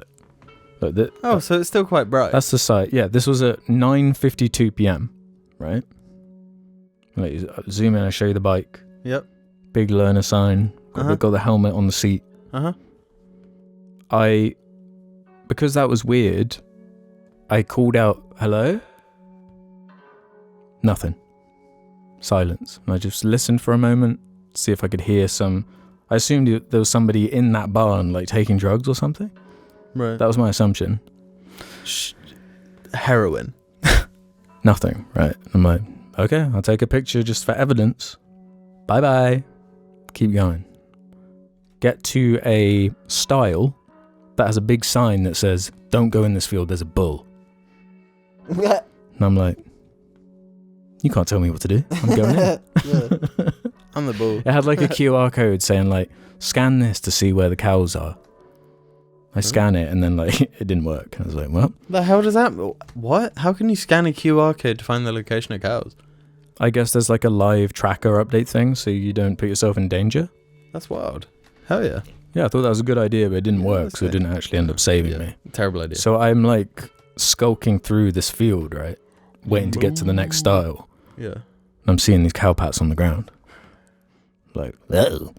[SPEAKER 1] So it's still quite bright.
[SPEAKER 2] That's the site. Yeah, this was at 9:52 p.m. Right? Zoom in. I show you the bike.
[SPEAKER 1] Yep.
[SPEAKER 2] Big learner sign. Got the helmet on the seat. Because that was weird, I called out, hello? Nothing. Silence. And I just listened for a moment, see if I could hear I assumed there was somebody in that barn, taking drugs or something.
[SPEAKER 1] Right.
[SPEAKER 2] That was my assumption.
[SPEAKER 1] Heroin.
[SPEAKER 2] Nothing, right? I'm like, okay, I'll take a picture just for evidence. Bye-bye. Keep going. Get to a stile that has a big sign that says, don't go in this field, there's a bull. And I'm like, you can't tell me what to do. I'm going in.
[SPEAKER 1] Yeah. I'm the bull.
[SPEAKER 2] It had a QR code saying scan this to see where the cows are. I scan it and then it didn't work. I was like, what?
[SPEAKER 1] The hell does that... What? How can you scan a QR code to find the location of cows?
[SPEAKER 2] I guess there's a live tracker update thing so you don't put yourself in danger.
[SPEAKER 1] That's wild. Hell yeah.
[SPEAKER 2] Yeah, I thought that was a good idea, but it didn't work, so it didn't actually end up saving me.
[SPEAKER 1] Terrible idea.
[SPEAKER 2] So I'm skulking through this field, right? Waiting to get to the next stile.
[SPEAKER 1] Yeah.
[SPEAKER 2] And I'm seeing these cow pats on the ground. Oh.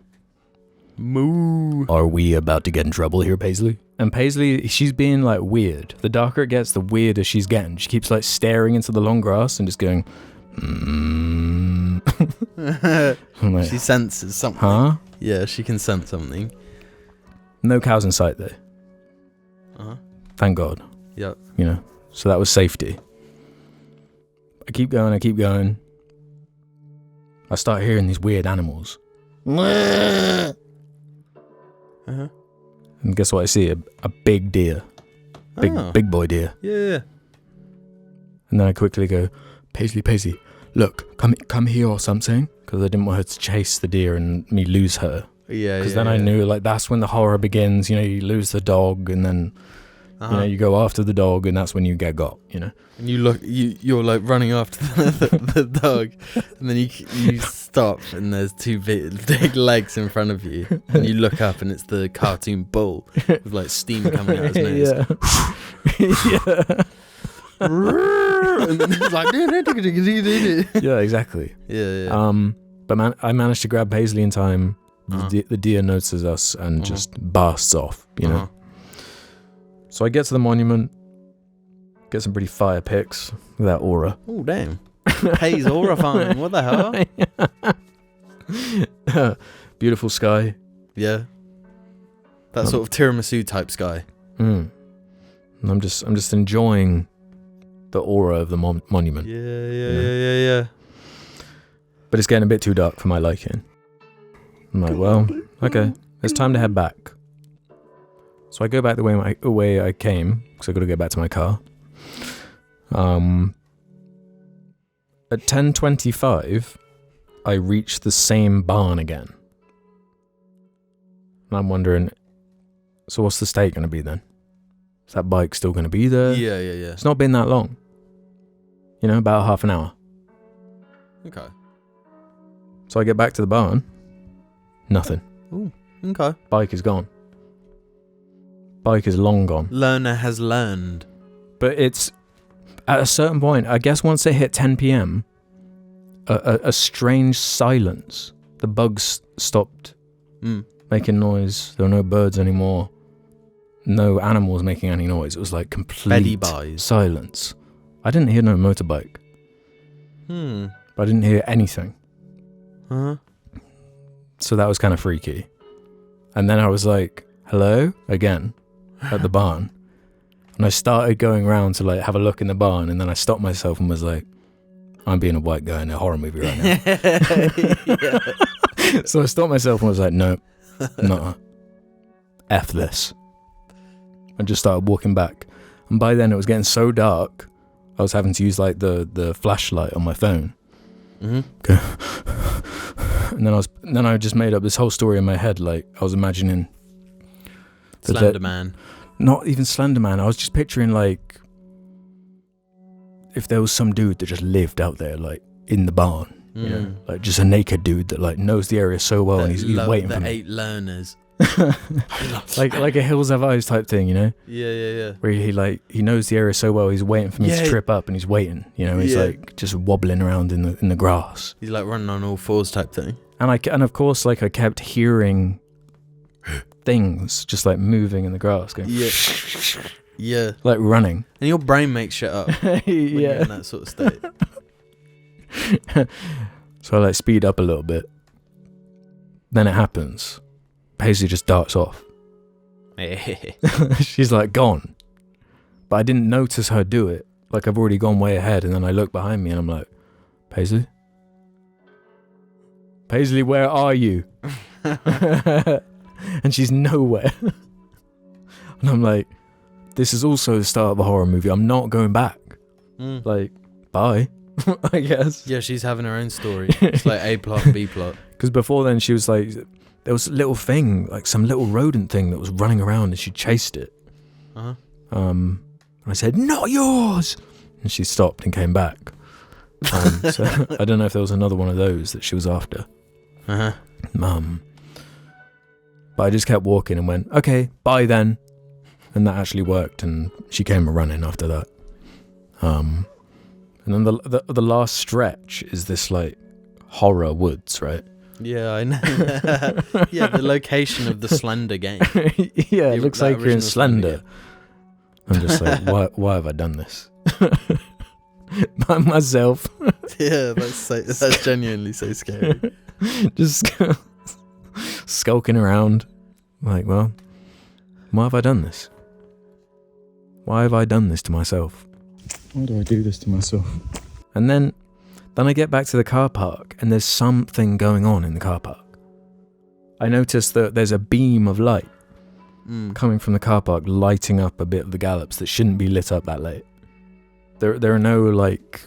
[SPEAKER 1] Moo.
[SPEAKER 2] Are we about to get in trouble here, Paisley? And Paisley, she's being weird. The darker it gets, the weirder she's getting. She keeps staring into the long grass and just going,
[SPEAKER 1] She senses something.
[SPEAKER 2] Huh?
[SPEAKER 1] Yeah, she can sense something.
[SPEAKER 2] No cows in sight though. Thank God.
[SPEAKER 1] Yep.
[SPEAKER 2] So that was safety. I keep going. I start hearing these weird animals. And guess what I see? A big deer. Big boy deer.
[SPEAKER 1] Yeah.
[SPEAKER 2] And then I quickly go, Paisley, look, come here or something. Because I didn't want her to chase the deer and me lose her.
[SPEAKER 1] Yeah.
[SPEAKER 2] Because then I knew that's when the horror begins. You lose the dog and then You know, you go after the dog, and that's when you get got. You know,
[SPEAKER 1] and you're like running after the dog, and then you stop, and there's two big legs in front of you, and you look up, and it's the cartoon bull with like steam coming out his nose.
[SPEAKER 2] Yeah.
[SPEAKER 1] And then it's like
[SPEAKER 2] yeah, exactly.
[SPEAKER 1] Yeah.
[SPEAKER 2] But I managed to grab Paisley in time. The deer notices us and just bursts off. You know. So I get to the monument, get some pretty fire pics with that aura.
[SPEAKER 1] Oh, damn. Hayes aura farming. What the
[SPEAKER 2] hell? Beautiful sky.
[SPEAKER 1] Yeah. That sort of tiramisu type sky.
[SPEAKER 2] And I'm just enjoying the aura of the monument.
[SPEAKER 1] Yeah.
[SPEAKER 2] But it's getting a bit too dark for my liking. I'm like, well, okay, it's time to head back. So I go back the way I came, because I got to get back to my car. At 10:25, I reach the same barn again. And I'm wondering, so what's the state going to be then? Is that bike still going to be there?
[SPEAKER 1] Yeah.
[SPEAKER 2] It's not been that long. You know, about half an hour.
[SPEAKER 1] Okay.
[SPEAKER 2] So I get back to the barn. Nothing.
[SPEAKER 1] Ooh, okay.
[SPEAKER 2] Bike is gone. Bike is long gone.
[SPEAKER 1] Learner has learned.
[SPEAKER 2] But it's at a certain point, I guess once it hit 10 p.m, a strange silence. The bugs stopped making noise. There were no birds anymore. No animals making any noise. It was like complete silence. I didn't hear no motorbike. But I didn't hear anything. So that was kind of freaky. And then I was like, hello? Again. At the barn, and I started going around to like have a look in the barn, and then I stopped myself and was like, I'm being a white guy in a horror movie right now. So I stopped myself and was like, no, F this. I just started walking back, and by then it was getting so dark I was having to use like the flashlight on my phone. Okay. And then I just made up this whole story in my head. Like I was imagining
[SPEAKER 1] Slender Man.
[SPEAKER 2] Not even Slender Man. I was just picturing like if there was some dude that just lived out there, like in the barn, you know, like just a naked dude that like knows the area so well, and he's waiting for me.
[SPEAKER 1] 8 learners.
[SPEAKER 2] like a Hills Have Eyes type thing, you know?
[SPEAKER 1] Yeah.
[SPEAKER 2] Where he knows the area so well, he's waiting for me to trip up, and he's waiting, you know. He's like just wobbling around in the grass.
[SPEAKER 1] He's like running on all fours type thing.
[SPEAKER 2] And of course, like I kept hearing things just like moving in the grass, going
[SPEAKER 1] yeah,
[SPEAKER 2] like running,
[SPEAKER 1] and your brain makes shit up when you're in that sort of state.
[SPEAKER 2] So I like speed up a little bit, then it happens. Paisley just darts off. She's like gone, but I didn't notice her do it. Like I've already gone way ahead, and then I look behind me and I'm like, Paisley, where are you? And she's nowhere. And I'm like, this is also the start of a horror movie. I'm not going back. Like, bye, I guess.
[SPEAKER 1] Yeah, she's having her own story. It's like A plot, B plot.
[SPEAKER 2] Because before then she was like, there was a little thing, like some little rodent thing that was running around, and she chased it. And I said, not yours. And she stopped and came back. So I don't know if there was another one of those that she was after. But I just kept walking and went, okay, bye then. And that actually worked, and she came running after that. And then the last stretch is this like horror woods, right?
[SPEAKER 1] Yeah, I know. Yeah, the location of the Slender game.
[SPEAKER 2] Yeah, it looks like you're in Slender. I'm just like, why have I done this? By myself.
[SPEAKER 1] Yeah, that's genuinely so scary.
[SPEAKER 2] Just skulking around. Like, well, why have I done this? Why have I done this to myself? Why do I do this to myself? And then I get back to the car park, and there's something going on in the car park. I noticed that there's a beam of light coming from the car park, lighting up a bit of the gallops that shouldn't be lit up that late. There are no like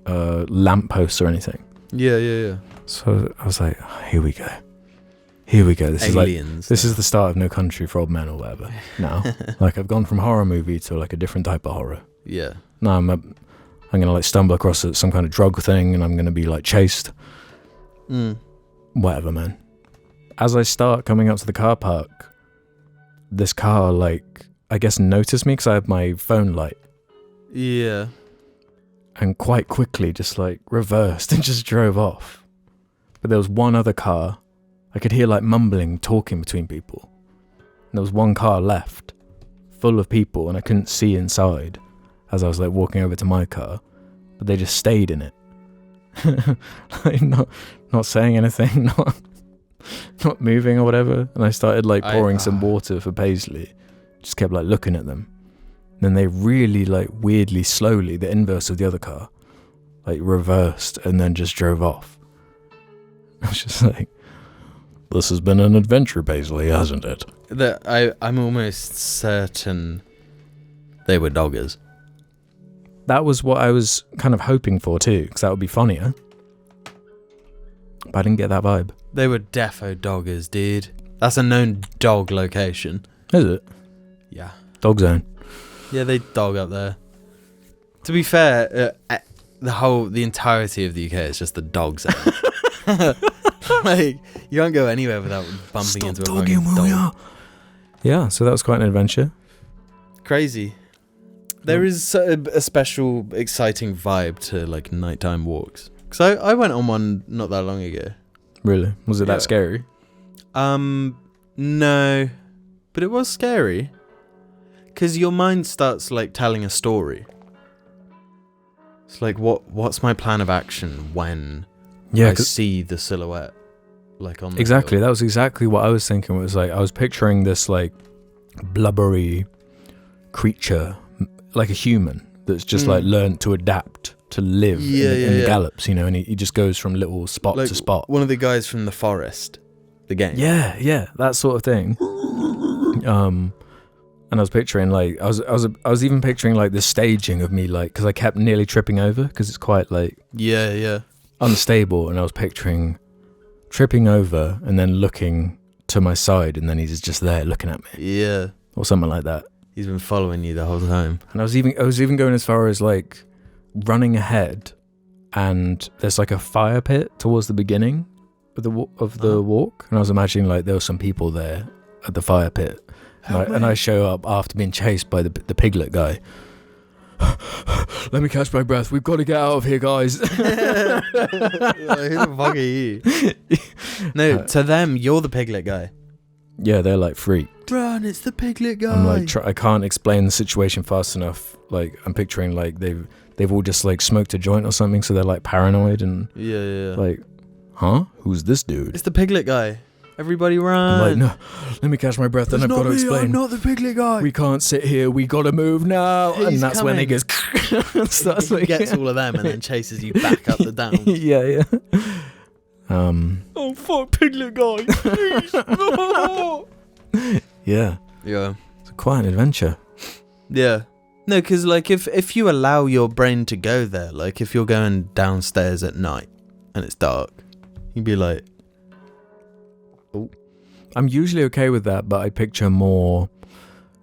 [SPEAKER 2] lampposts or anything.
[SPEAKER 1] Yeah.
[SPEAKER 2] So I was like, oh, here we go. here we go. This
[SPEAKER 1] aliens.
[SPEAKER 2] is the start of No Country for Old Men or whatever. Now, like I've gone from horror movie to like a different type of horror.
[SPEAKER 1] Yeah.
[SPEAKER 2] Now I'm gonna like stumble across some kind of drug thing, and I'm gonna be like chased. Whatever, man. As I start coming up to the car park, this car, like, I guess noticed me because I had my phone light.
[SPEAKER 1] Yeah.
[SPEAKER 2] And quite quickly just like reversed and just drove off. But there was one other car. I could hear like mumbling, talking between people. And there was one car left, full of people, and I couldn't see inside as I was like walking over to my car. But they just stayed in it. Like not saying anything, not moving or whatever. And I started like pouring some water for Paisley. Just kept like looking at them. Then they really like weirdly slowly, the inverse of the other car, like reversed and then just drove off. I was just like, this has been an adventure, Paisley, hasn't it?
[SPEAKER 1] I'm almost certain they were doggers.
[SPEAKER 2] That was what I was kind of hoping for too, because that would be funnier. But I didn't get that vibe.
[SPEAKER 1] They were defo doggers, dude. That's a known dog location.
[SPEAKER 2] Is it?
[SPEAKER 1] Yeah.
[SPEAKER 2] Dog zone.
[SPEAKER 1] Yeah, they dog up there. To be fair, the entirety of the UK is just the dog zone. Like, you can't go anywhere without bumping into a fucking dog.
[SPEAKER 2] Yeah, so that was quite an adventure.
[SPEAKER 1] Crazy. There is a special, exciting vibe to like nighttime walks. Because I went on one not that long ago.
[SPEAKER 2] Really? Was it that scary?
[SPEAKER 1] No. But it was scary. Because your mind starts like telling a story. It's like, what's my plan of action when I see the silhouette? Like on the
[SPEAKER 2] exactly,
[SPEAKER 1] hill?
[SPEAKER 2] that was exactly what I was thinking. It was like, I was picturing this like blubbery creature, like a human, that's just like learned to adapt to live in the gallops, you know, and he just goes from little spot
[SPEAKER 1] like
[SPEAKER 2] to spot.
[SPEAKER 1] One of the guys from The Forest, the game.
[SPEAKER 2] Yeah, that sort of thing. And I was picturing like I was even picturing like the staging of me, like, because I kept nearly tripping over because it's quite like unstable, and I was picturing tripping over and then looking to my side, and then he's just there looking at me, or something like that.
[SPEAKER 1] He's been following you the whole time. And
[SPEAKER 2] I was even going as far as like running ahead, and there's like a fire pit towards the beginning of the walk, and I was imagining like there were some people there at the fire pit. And I show up after being chased by the piglet guy. Let me catch my breath. We've got to get out of here, guys.
[SPEAKER 1] Who the fuck are you? No, to them, you're the piglet guy.
[SPEAKER 2] Yeah, they're like freaked.
[SPEAKER 1] Run, it's the piglet guy.
[SPEAKER 2] I'm like, I can't explain the situation fast enough. Like, I'm picturing like they've all just like smoked a joint or something, so they're like paranoid and like, huh? Who's this dude?
[SPEAKER 1] It's the piglet guy. Everybody run.
[SPEAKER 2] I'm like, no, let me catch my breath, and I've got to explain.
[SPEAKER 1] I'm not the piglet guy.
[SPEAKER 2] We can't sit here. We got to move now. And that's when he goes,
[SPEAKER 1] starts like, gets all of them and then chases you back up the downs.
[SPEAKER 2] Yeah.
[SPEAKER 1] Oh, fuck, piglet guy. No.
[SPEAKER 2] Yeah. It's quite an adventure.
[SPEAKER 1] Yeah. No, because like if you allow your brain to go there, like if you're going downstairs at night and it's dark, you'd be like,
[SPEAKER 2] I'm usually okay with that, but I picture more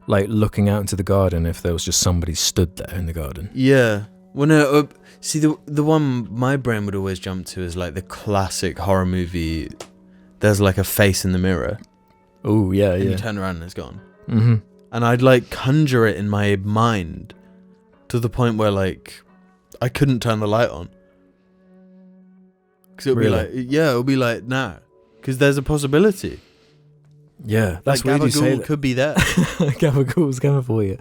[SPEAKER 2] like looking out into the garden if there was just somebody stood there in the garden.
[SPEAKER 1] Yeah. Well, no, see, the one my brain would always jump to is like the classic horror movie. There's like a face in the mirror.
[SPEAKER 2] Oh, yeah.
[SPEAKER 1] And you turn around and it's gone.
[SPEAKER 2] Mm-hmm.
[SPEAKER 1] And I'd like conjure it in my mind to the point where like I couldn't turn the light on. Because it'll be like, nah. Because there's a possibility.
[SPEAKER 2] Yeah, that's
[SPEAKER 1] like
[SPEAKER 2] weird you say that.
[SPEAKER 1] Could be there.
[SPEAKER 2] Gabagool's coming for you.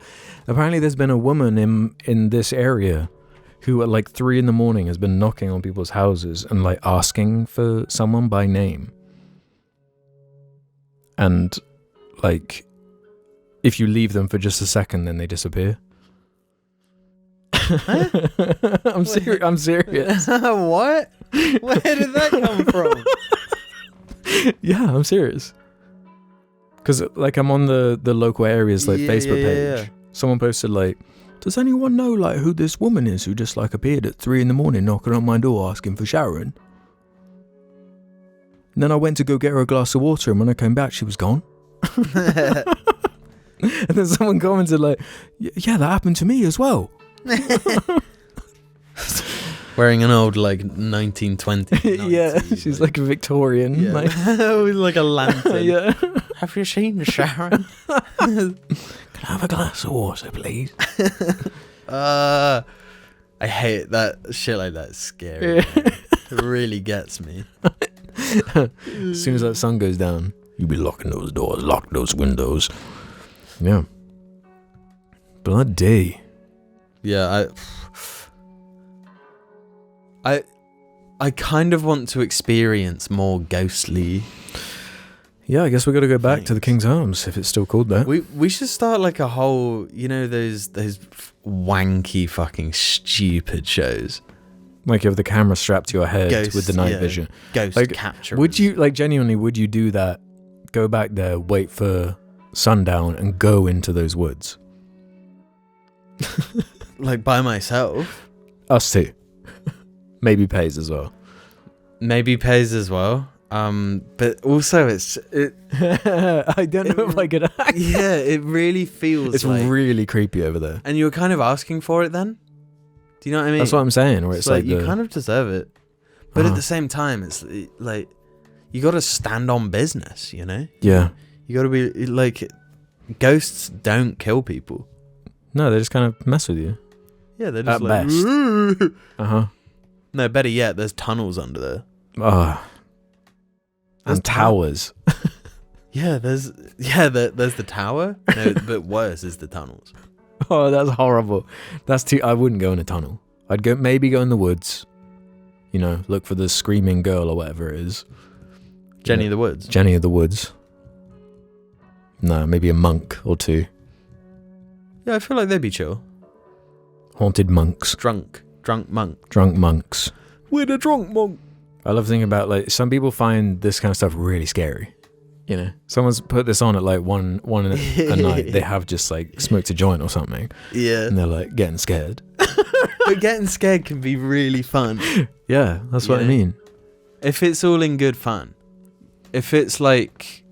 [SPEAKER 2] Apparently there's been a woman in this area who at like 3 a.m. has been knocking on people's houses and like asking for someone by name. And like, if you leave them for just a second, then they disappear.
[SPEAKER 1] Huh?
[SPEAKER 2] I'm serious.
[SPEAKER 1] What? Where did that come from?
[SPEAKER 2] Yeah, I'm serious. Because like I'm on the local areas like Facebook page.
[SPEAKER 1] Yeah.
[SPEAKER 2] Someone posted like, does anyone know like who this woman is who just like appeared at 3 a.m. knocking on my door asking for Sharon? And then I went to go get her a glass of water, and when I came back, she was gone. And then someone commented like, yeah, that happened to me as well.
[SPEAKER 1] Wearing an old, like, 1920s.
[SPEAKER 2] Yeah, she's like a Victorian.
[SPEAKER 1] Yeah. With like a lantern.
[SPEAKER 2] Yeah.
[SPEAKER 1] Have you seen Sharon?
[SPEAKER 2] Can I have a glass of water, please?
[SPEAKER 1] I hate that. Shit like that's scary. It really gets me.
[SPEAKER 2] As soon as that sun goes down, you be locking those doors, lock those windows. Yeah. Bloody.
[SPEAKER 1] Yeah, I kind of want to experience more ghostly.
[SPEAKER 2] Yeah, I guess we got to go back to the King's Arms if it's still called that.
[SPEAKER 1] We should start like a whole, you know, those wanky fucking stupid shows.
[SPEAKER 2] Like you have the camera strapped to your head with the night vision.
[SPEAKER 1] Ghost
[SPEAKER 2] like,
[SPEAKER 1] capture.
[SPEAKER 2] Would you, like, genuinely, would you do that? Go back there, wait for sundown, and go into those woods?
[SPEAKER 1] Like by myself?
[SPEAKER 2] Us too. Maybe Pays as well.
[SPEAKER 1] But also
[SPEAKER 2] I don't know if I could act.
[SPEAKER 1] Yeah, it really feels
[SPEAKER 2] it's like, really creepy over there.
[SPEAKER 1] And you were kind of asking for it then? Do you know what I mean?
[SPEAKER 2] That's what I'm saying. Where it's like
[SPEAKER 1] you kind of deserve it. But at the same time, it's like you got to stand on business, you know?
[SPEAKER 2] Yeah.
[SPEAKER 1] You got to be like, ghosts don't kill people.
[SPEAKER 2] No, they just kind of mess with you.
[SPEAKER 1] Yeah, they're just
[SPEAKER 2] at
[SPEAKER 1] like,
[SPEAKER 2] best.
[SPEAKER 1] No, better yet, there's tunnels under there.
[SPEAKER 2] Oh. And towers.
[SPEAKER 1] Yeah, there's the tower. No, but worse is the tunnels.
[SPEAKER 2] Oh, that's horrible. That's too. I wouldn't go in a tunnel. I'd maybe go in the woods. You know, look for the screaming girl or whatever it is.
[SPEAKER 1] Jenny of the Woods.
[SPEAKER 2] Jenny of the Woods. No, maybe a monk or two.
[SPEAKER 1] Yeah, I feel like they'd be chill.
[SPEAKER 2] Haunted monks.
[SPEAKER 1] Drunk monk.
[SPEAKER 2] Drunk monks.
[SPEAKER 1] We're the drunk monk.
[SPEAKER 2] I love thinking about, like, some people find this kind of stuff really scary. You know, someone's put this on at like one a night. They have just like smoked a joint or something.
[SPEAKER 1] Yeah.
[SPEAKER 2] And they're like getting scared.
[SPEAKER 1] But getting scared can be really fun.
[SPEAKER 2] Yeah, that's what I mean.
[SPEAKER 1] If it's all in good fun. If it's like,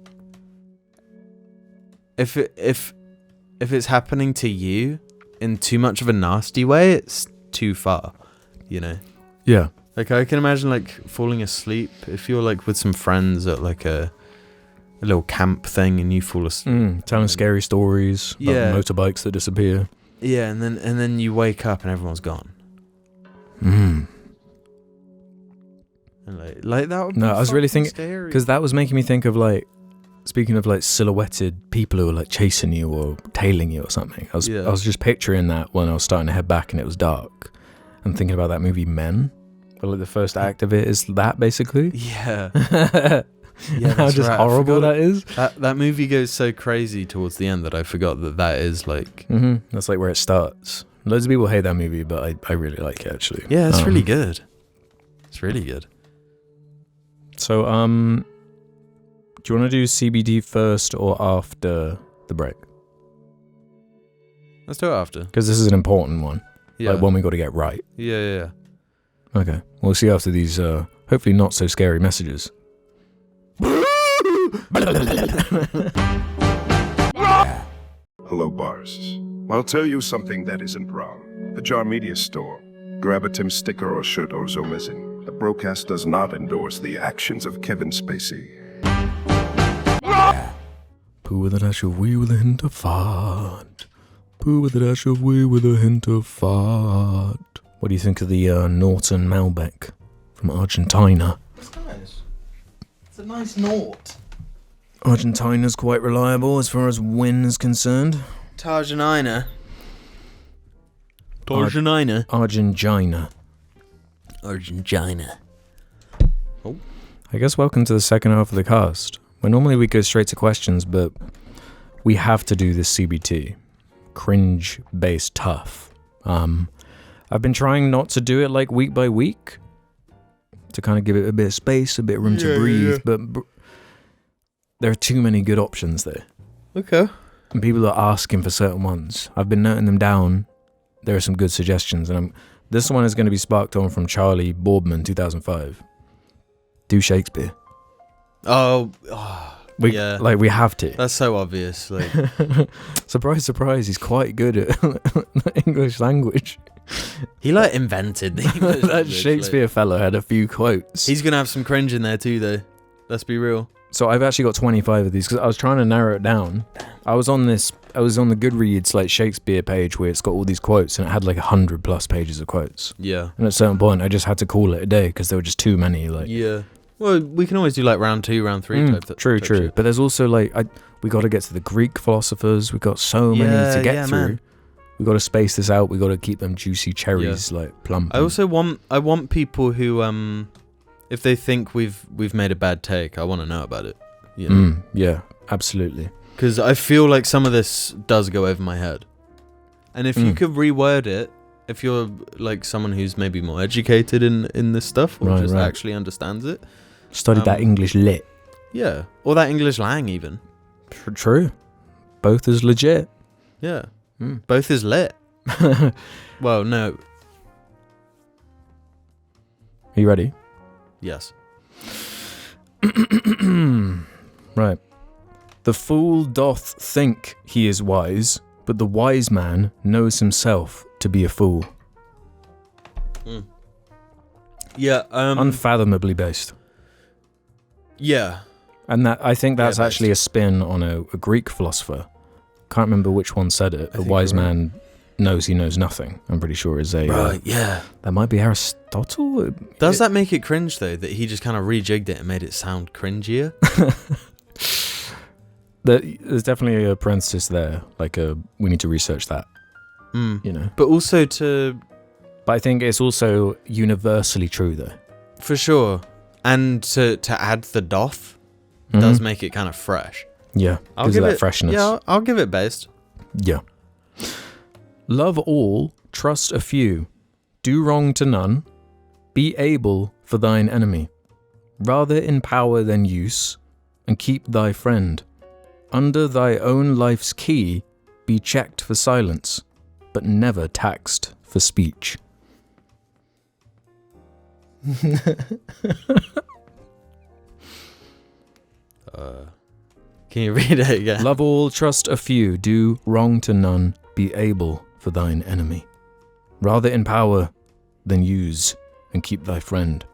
[SPEAKER 1] if it's happening to you in too much of a nasty way, it's too far, you know?
[SPEAKER 2] Yeah.
[SPEAKER 1] Like I can imagine like falling asleep if you're like with some friends at like a little camp thing and you fall asleep.
[SPEAKER 2] Telling scary stories about motorbikes that disappear.
[SPEAKER 1] Yeah, and then you wake up and everyone's gone.
[SPEAKER 2] And
[SPEAKER 1] like that would be
[SPEAKER 2] I was really thinking,
[SPEAKER 1] scary.
[SPEAKER 2] because that was making me think of like, speaking of like silhouetted people who are like chasing you or tailing you or something. I was just picturing that when I was starting to head back and it was dark, and thinking about that movie Men, where like the first act of it is that basically.
[SPEAKER 1] Yeah.
[SPEAKER 2] Yeah, how just horrible that is.
[SPEAKER 1] That movie goes so crazy towards the end that I forgot that is like.
[SPEAKER 2] That's like where it starts. Loads of people hate that movie, but I really like it actually.
[SPEAKER 1] Yeah, it's really good. It's really good.
[SPEAKER 2] So, do you want to do CBT first or after the break?
[SPEAKER 1] Let's do it after.
[SPEAKER 2] Because this is an important one.
[SPEAKER 1] Yeah.
[SPEAKER 2] Like one we got to get right.
[SPEAKER 1] Yeah.
[SPEAKER 2] Okay. We'll see after these, hopefully not so scary messages.
[SPEAKER 3] Hello, bars. I'll tell you something that isn't wrong. The Jar Media Store. Grab a Tim sticker or shirt or so missing. The broadcast does not endorse the actions of Kevin Spacey.
[SPEAKER 2] Pooh with a dash of wee with a hint of fart. Pooh with a dash of wee with a hint of fart. What do you think of the Norton Malbec from Argentina?
[SPEAKER 1] It's nice. It's a nice Nort.
[SPEAKER 2] Argentina's quite reliable as far as win is concerned.
[SPEAKER 1] Argentina.
[SPEAKER 2] Argentina.
[SPEAKER 1] Oh.
[SPEAKER 2] I guess welcome to the second half of the cast. Where normally we go straight to questions, but we have to do this CBT. Cringe-based tough. I've been trying not to do it like week by week. To kind of give it a bit of space, a bit of room to breathe, but there are too many good options there.
[SPEAKER 1] Okay.
[SPEAKER 2] And people are asking for certain ones. I've been noting them down. There are some good suggestions, and this one is going to be sparked on from Charlie Boardman, 2005. Do Shakespeare. We have to.
[SPEAKER 1] That's so obvious. Like,
[SPEAKER 2] surprise, surprise, he's quite good at the English language.
[SPEAKER 1] He like invented the English
[SPEAKER 2] that
[SPEAKER 1] language,
[SPEAKER 2] Shakespeare fellow had a few quotes.
[SPEAKER 1] He's gonna have some cringe in there too, though. Let's be real.
[SPEAKER 2] So I've actually got 25 of these because I was trying to narrow it down. I was on the Goodreads like Shakespeare page where it's got all these quotes and it had like 100+ pages of quotes.
[SPEAKER 1] Yeah.
[SPEAKER 2] And at a certain point, I just had to call it a day because there were just too many. Like.
[SPEAKER 1] Yeah. Well, we can always do like round 2, round 3 type.
[SPEAKER 2] True.
[SPEAKER 1] Shit.
[SPEAKER 2] But there's also like we got to get to the Greek philosophers. We've got so many to get through. Man. We got to space this out. We got to keep them juicy cherries like plump.
[SPEAKER 1] I also want people who if they think we've made a bad take, I want to know about it. You know?
[SPEAKER 2] Yeah, absolutely.
[SPEAKER 1] Because I feel like some of this does go over my head. And if you could reword it, if you're like someone who's maybe more educated in this stuff or actually understands it.
[SPEAKER 2] Studied that English lit.
[SPEAKER 1] Yeah. Or that English lang even.
[SPEAKER 2] True. Both is legit.
[SPEAKER 1] Yeah. Both is lit. Well, no.
[SPEAKER 2] Are you ready?
[SPEAKER 1] Yes.
[SPEAKER 2] Right. The fool doth think he is wise, but the wise man knows himself to be a fool.
[SPEAKER 1] Yeah.
[SPEAKER 2] Unfathomably based.
[SPEAKER 1] Yeah.
[SPEAKER 2] And that I think that's actually a spin on a Greek philosopher. Can't remember which one said it. A wise man knows he knows nothing. I'm pretty sure is a...
[SPEAKER 1] Right, yeah.
[SPEAKER 2] That might be Aristotle?
[SPEAKER 1] Does that make it cringe, though, that he just kind of rejigged it and made it sound cringier?
[SPEAKER 2] There's definitely a parenthesis there. Like, we need to research that. You know?
[SPEAKER 1] But also to...
[SPEAKER 2] But I think it's also universally true, though.
[SPEAKER 1] For sure. And to add the doth does make it kind of fresh.
[SPEAKER 2] Yeah,
[SPEAKER 1] I'll give
[SPEAKER 2] that
[SPEAKER 1] it
[SPEAKER 2] freshness.
[SPEAKER 1] Yeah, I'll give it based.
[SPEAKER 2] Yeah. Love all, trust a few, do wrong to none, be able for thine enemy, rather in power than use, and keep thy friend. Under thy own life's key, be checked for silence, but never taxed for speech.
[SPEAKER 1] Can you read it again?
[SPEAKER 2] Love all, trust a few, do wrong to none, be able for thine enemy. Rather in power than use, and keep thy friend.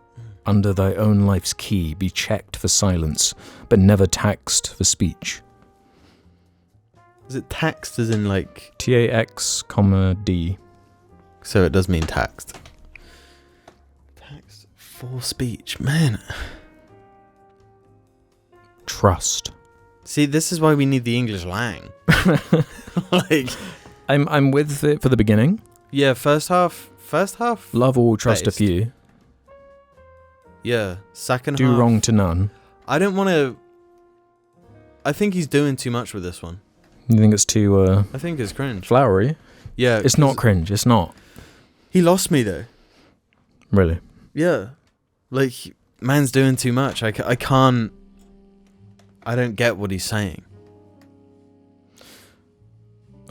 [SPEAKER 2] Under thy own life's key, be checked for silence, but never taxed for speech.
[SPEAKER 1] Is it taxed as in like...
[SPEAKER 2] Tax, D.
[SPEAKER 1] So it does mean taxed. Taxed for speech. Man.
[SPEAKER 2] Trust.
[SPEAKER 1] See, this is why we need the English lang. Like,
[SPEAKER 2] I'm with it for the beginning.
[SPEAKER 1] Yeah, first half.
[SPEAKER 2] Love all, trust
[SPEAKER 1] based.
[SPEAKER 2] a few.
[SPEAKER 1] Yeah, second
[SPEAKER 2] do
[SPEAKER 1] half.
[SPEAKER 2] wrong to none.
[SPEAKER 1] I don't want to. I think he's doing too much with this one.
[SPEAKER 2] You think it's too?
[SPEAKER 1] I think it's cringe.
[SPEAKER 2] Flowery.
[SPEAKER 1] Yeah,
[SPEAKER 2] it's not cringe. It's not.
[SPEAKER 1] He lost me though.
[SPEAKER 2] Really?
[SPEAKER 1] Yeah, like man's doing too much. I can't. I don't get what he's saying.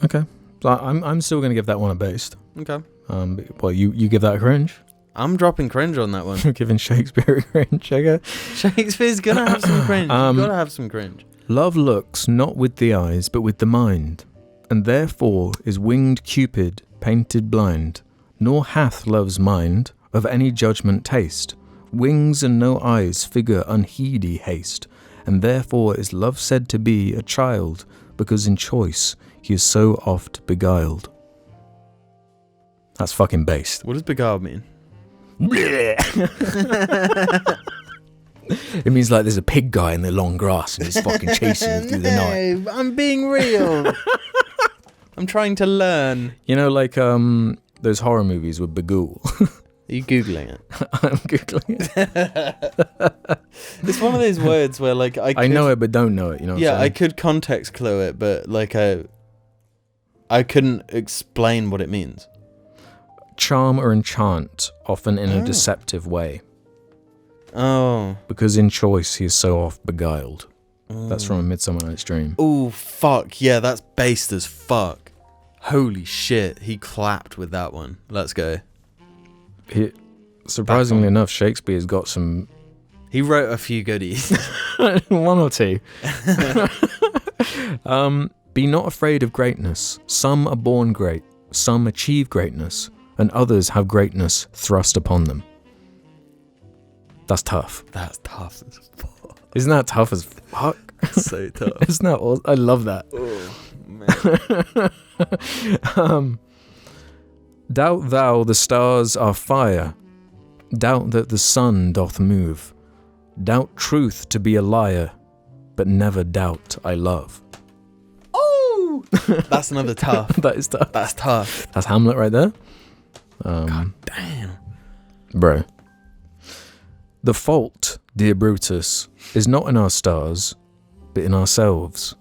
[SPEAKER 2] Okay. So I'm still going to give that one a based.
[SPEAKER 1] Okay.
[SPEAKER 2] Well, you give that a cringe?
[SPEAKER 1] I'm dropping cringe on that one.
[SPEAKER 2] You're giving Shakespeare a cringe, I guess.
[SPEAKER 1] Shakespeare's going to have some cringe. You've got to have some cringe.
[SPEAKER 2] Love looks not with the eyes, but with the mind, and therefore is winged Cupid, painted blind, nor hath love's mind of any judgment taste. Wings and no eyes figure unheedy haste, and therefore is love said to be a child, because in choice he is so oft beguiled. That's fucking based.
[SPEAKER 1] What does beguiled mean?
[SPEAKER 2] It means like there's a pig guy in the long grass and he's fucking chasing you through the night.
[SPEAKER 1] I'm being real. I'm trying to learn.
[SPEAKER 2] You know, like those horror movies with Beguile.
[SPEAKER 1] Are you Googling it?
[SPEAKER 2] I'm Googling
[SPEAKER 1] it. It's one of those words where like
[SPEAKER 2] I know it but don't know it, you know what I'm saying?
[SPEAKER 1] I could context clue it, but like I couldn't explain what it means.
[SPEAKER 2] Charm or enchant, often in a deceptive way.
[SPEAKER 1] Oh.
[SPEAKER 2] Because in choice he is so oft beguiled. That's from A Midsummer Night's Dream.
[SPEAKER 1] Oh, fuck. Yeah, that's based as fuck. Holy shit. He clapped with that one. Let's go.
[SPEAKER 2] Surprisingly enough, Shakespeare's got some
[SPEAKER 1] He wrote a few goodies.
[SPEAKER 2] One or two. Be not afraid of greatness. Some are born great, some achieve greatness, and others have greatness thrust upon them. That's tough.
[SPEAKER 1] That's tough as fuck.
[SPEAKER 2] Isn't that tough as fuck?
[SPEAKER 1] So tough.
[SPEAKER 2] Isn't that awesome? I love that.
[SPEAKER 1] Oh, man.
[SPEAKER 2] Doubt thou the stars are fire. Doubt that the sun doth move. Doubt truth to be a liar, but never doubt I love.
[SPEAKER 1] Oh! That's another tough.
[SPEAKER 2] That is tough.
[SPEAKER 1] That's tough.
[SPEAKER 2] That's Hamlet right there.
[SPEAKER 1] God damn.
[SPEAKER 2] Bro. The fault, dear Brutus, is not in our stars, but in ourselves.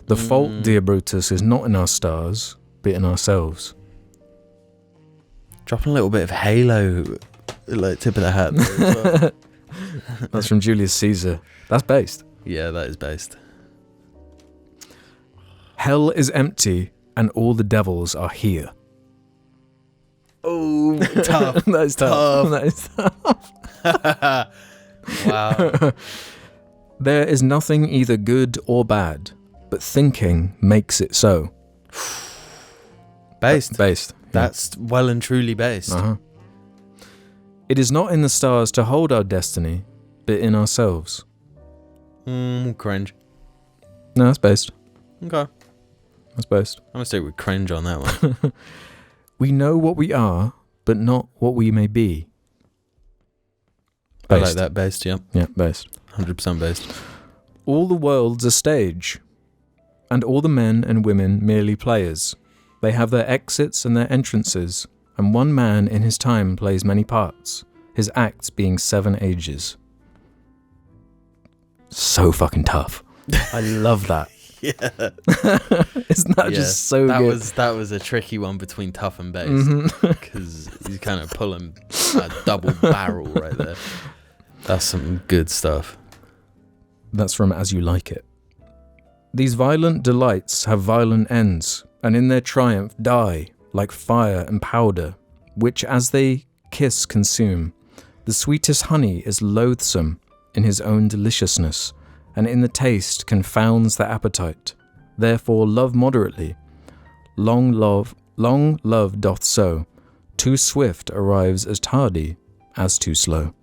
[SPEAKER 2] The fault, dear Brutus, is not in our stars, but in ourselves.
[SPEAKER 1] Dropping a little bit of Halo, like tip of the hat there as well.
[SPEAKER 2] That's from Julius Caesar. That's based.
[SPEAKER 1] Yeah, that is based.
[SPEAKER 2] Hell is empty, and all the devils are here.
[SPEAKER 1] Oh, tough.
[SPEAKER 2] That is tough. That is tough.
[SPEAKER 1] Wow.
[SPEAKER 2] There is nothing either good or bad, but thinking makes it so.
[SPEAKER 1] Based.
[SPEAKER 2] Based. Yeah.
[SPEAKER 1] That's well and truly based.
[SPEAKER 2] Uh-huh. It is not in the stars to hold our destiny, but in ourselves.
[SPEAKER 1] Cringe.
[SPEAKER 2] No, that's based.
[SPEAKER 1] Okay.
[SPEAKER 2] That's based.
[SPEAKER 1] I'm gonna stick with cringe on that one.
[SPEAKER 2] We know what we are, but not what we may be. Based.
[SPEAKER 1] I like that based, yeah.
[SPEAKER 2] Yeah, based.
[SPEAKER 1] 100% based.
[SPEAKER 2] All the world's a stage, and all the men and women merely players. They have their exits and their entrances, and one man in his time plays many parts, his acts being 7 ages. So fucking tough. I love that.
[SPEAKER 1] Yeah.
[SPEAKER 2] Isn't that just so good?
[SPEAKER 1] That was a tricky one between tough and based, because he's kind of pulling a double barrel right there. That's some good stuff.
[SPEAKER 2] That's from As You Like It. These violent delights have violent ends, and in their triumph die, like fire and powder, which as they kiss consume. The sweetest honey is loathsome in his own deliciousness, and in the taste confounds the appetite. Therefore love moderately. Long love doth so. Too swift arrives as tardy as too slow.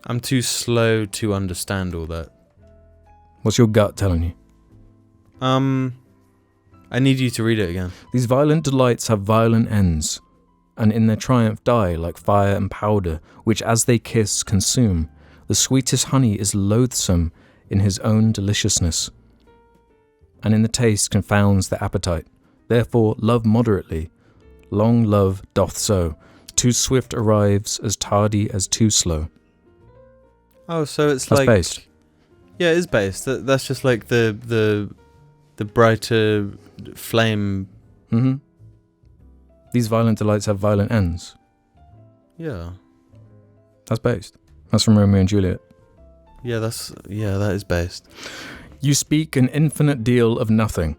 [SPEAKER 1] I'm too slow to understand all that.
[SPEAKER 2] What's your gut telling you?
[SPEAKER 1] I need you to read it again.
[SPEAKER 2] These violent delights have violent ends, and in their triumph die like fire and powder, which as they kiss consume. The sweetest honey is loathsome in his own deliciousness, and in the taste confounds the appetite. Therefore love moderately. Long love doth so. Too swift arrives as tardy as too slow.
[SPEAKER 1] Oh, so it's
[SPEAKER 2] That's
[SPEAKER 1] like
[SPEAKER 2] based.
[SPEAKER 1] Yeah, it is based. That's just like the brighter flame.
[SPEAKER 2] Mm-hmm. These violent delights have violent ends.
[SPEAKER 1] Yeah.
[SPEAKER 2] That's based. That's from Romeo and Juliet.
[SPEAKER 1] Yeah, that is based.
[SPEAKER 2] You speak an infinite deal of nothing.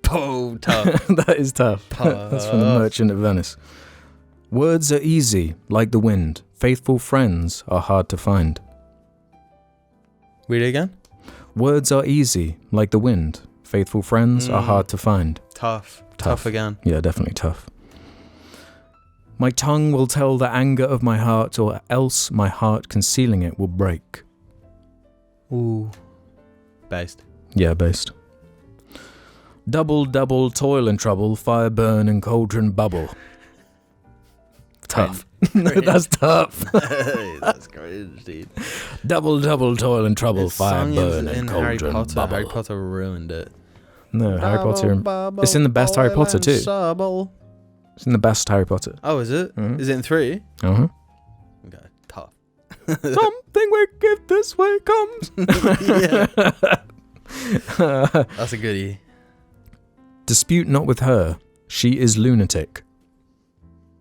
[SPEAKER 1] Oh, tough.
[SPEAKER 2] That is tough. That's from The Merchant of Venice. Words are easy, like the wind. Faithful friends are hard to find.
[SPEAKER 1] Read it again.
[SPEAKER 2] Words are easy, like the wind. Faithful friends are hard to find.
[SPEAKER 1] Tough again.
[SPEAKER 2] Yeah, definitely tough. My tongue will tell the anger of my heart, or else my heart concealing it will break.
[SPEAKER 1] Ooh. Based.
[SPEAKER 2] Yeah, based. Double, double, toil and trouble, fire burn and cauldron bubble. Tough. That's tough.
[SPEAKER 1] That's cringe, dude.
[SPEAKER 2] Double, double, toil and trouble,
[SPEAKER 1] It's
[SPEAKER 2] fire
[SPEAKER 1] sung
[SPEAKER 2] burn
[SPEAKER 1] in
[SPEAKER 2] and
[SPEAKER 1] Harry
[SPEAKER 2] cauldron
[SPEAKER 1] Potter.
[SPEAKER 2] bubble.
[SPEAKER 1] Harry Potter ruined it.
[SPEAKER 2] No, Harry Potter. It's in the best Harry Potter too. It's in the best Harry Potter.
[SPEAKER 1] Oh, is it?
[SPEAKER 2] Mhm.
[SPEAKER 1] Is it in 3?
[SPEAKER 2] Uh-huh.
[SPEAKER 1] Okay, tough.
[SPEAKER 2] Something wicked this way comes.
[SPEAKER 1] Yeah. That's a goodie.
[SPEAKER 2] Dispute not with her. She is lunatic.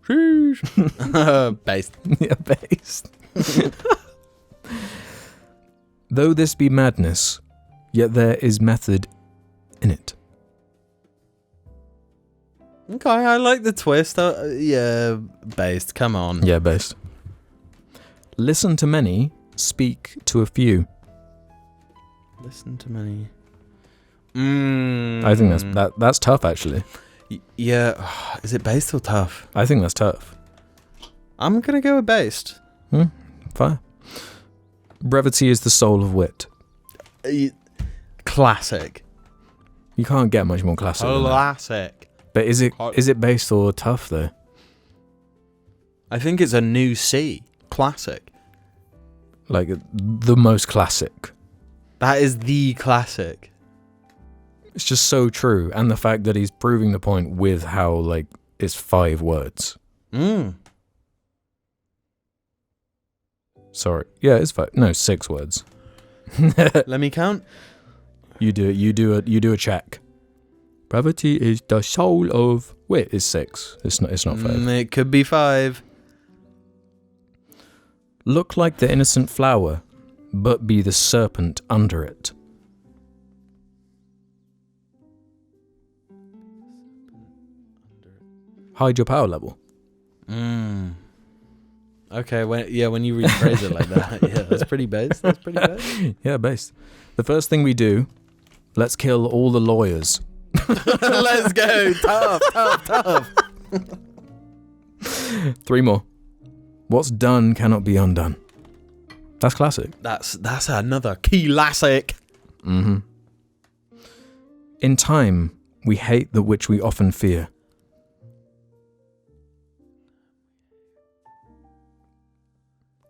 [SPEAKER 1] Based.
[SPEAKER 2] Yeah, based. Though this be madness, yet there is method in it.
[SPEAKER 1] Okay, I like the twist. Yeah, based. Come on.
[SPEAKER 2] Yeah, based. Listen to many, speak to a few.
[SPEAKER 1] Listen to many.
[SPEAKER 2] I think that's tough, actually.
[SPEAKER 1] Yeah. Is it based or tough?
[SPEAKER 2] I think that's tough.
[SPEAKER 1] I'm going to go with based.
[SPEAKER 2] Fine. Brevity is the soul of wit.
[SPEAKER 1] Classic.
[SPEAKER 2] You can't get much more classic than that.
[SPEAKER 1] Classic.
[SPEAKER 2] But is it based or tough, though?
[SPEAKER 1] I think it's a new C. Classic.
[SPEAKER 2] Like, the most classic.
[SPEAKER 1] That is the classic.
[SPEAKER 2] It's just so true. And the fact that he's proving the point with how, like, it's 5 words. Sorry. Yeah, it's 5. No, 6 words.
[SPEAKER 1] Let me count.
[SPEAKER 2] You do a check. Brevity is the soul of wit is 6. It's not 5.
[SPEAKER 1] It could be 5.
[SPEAKER 2] Look like the innocent flower, but be the serpent under it. Hide your power level.
[SPEAKER 1] Okay, when you rephrase it like that, yeah, that's pretty base.
[SPEAKER 2] Yeah, base. The first thing we do, let's kill all the lawyers.
[SPEAKER 1] Let's go. Tough.
[SPEAKER 2] 3 more. What's done cannot be undone. That's classic.
[SPEAKER 1] That's another key classic.
[SPEAKER 2] In time, we hate that which we often fear.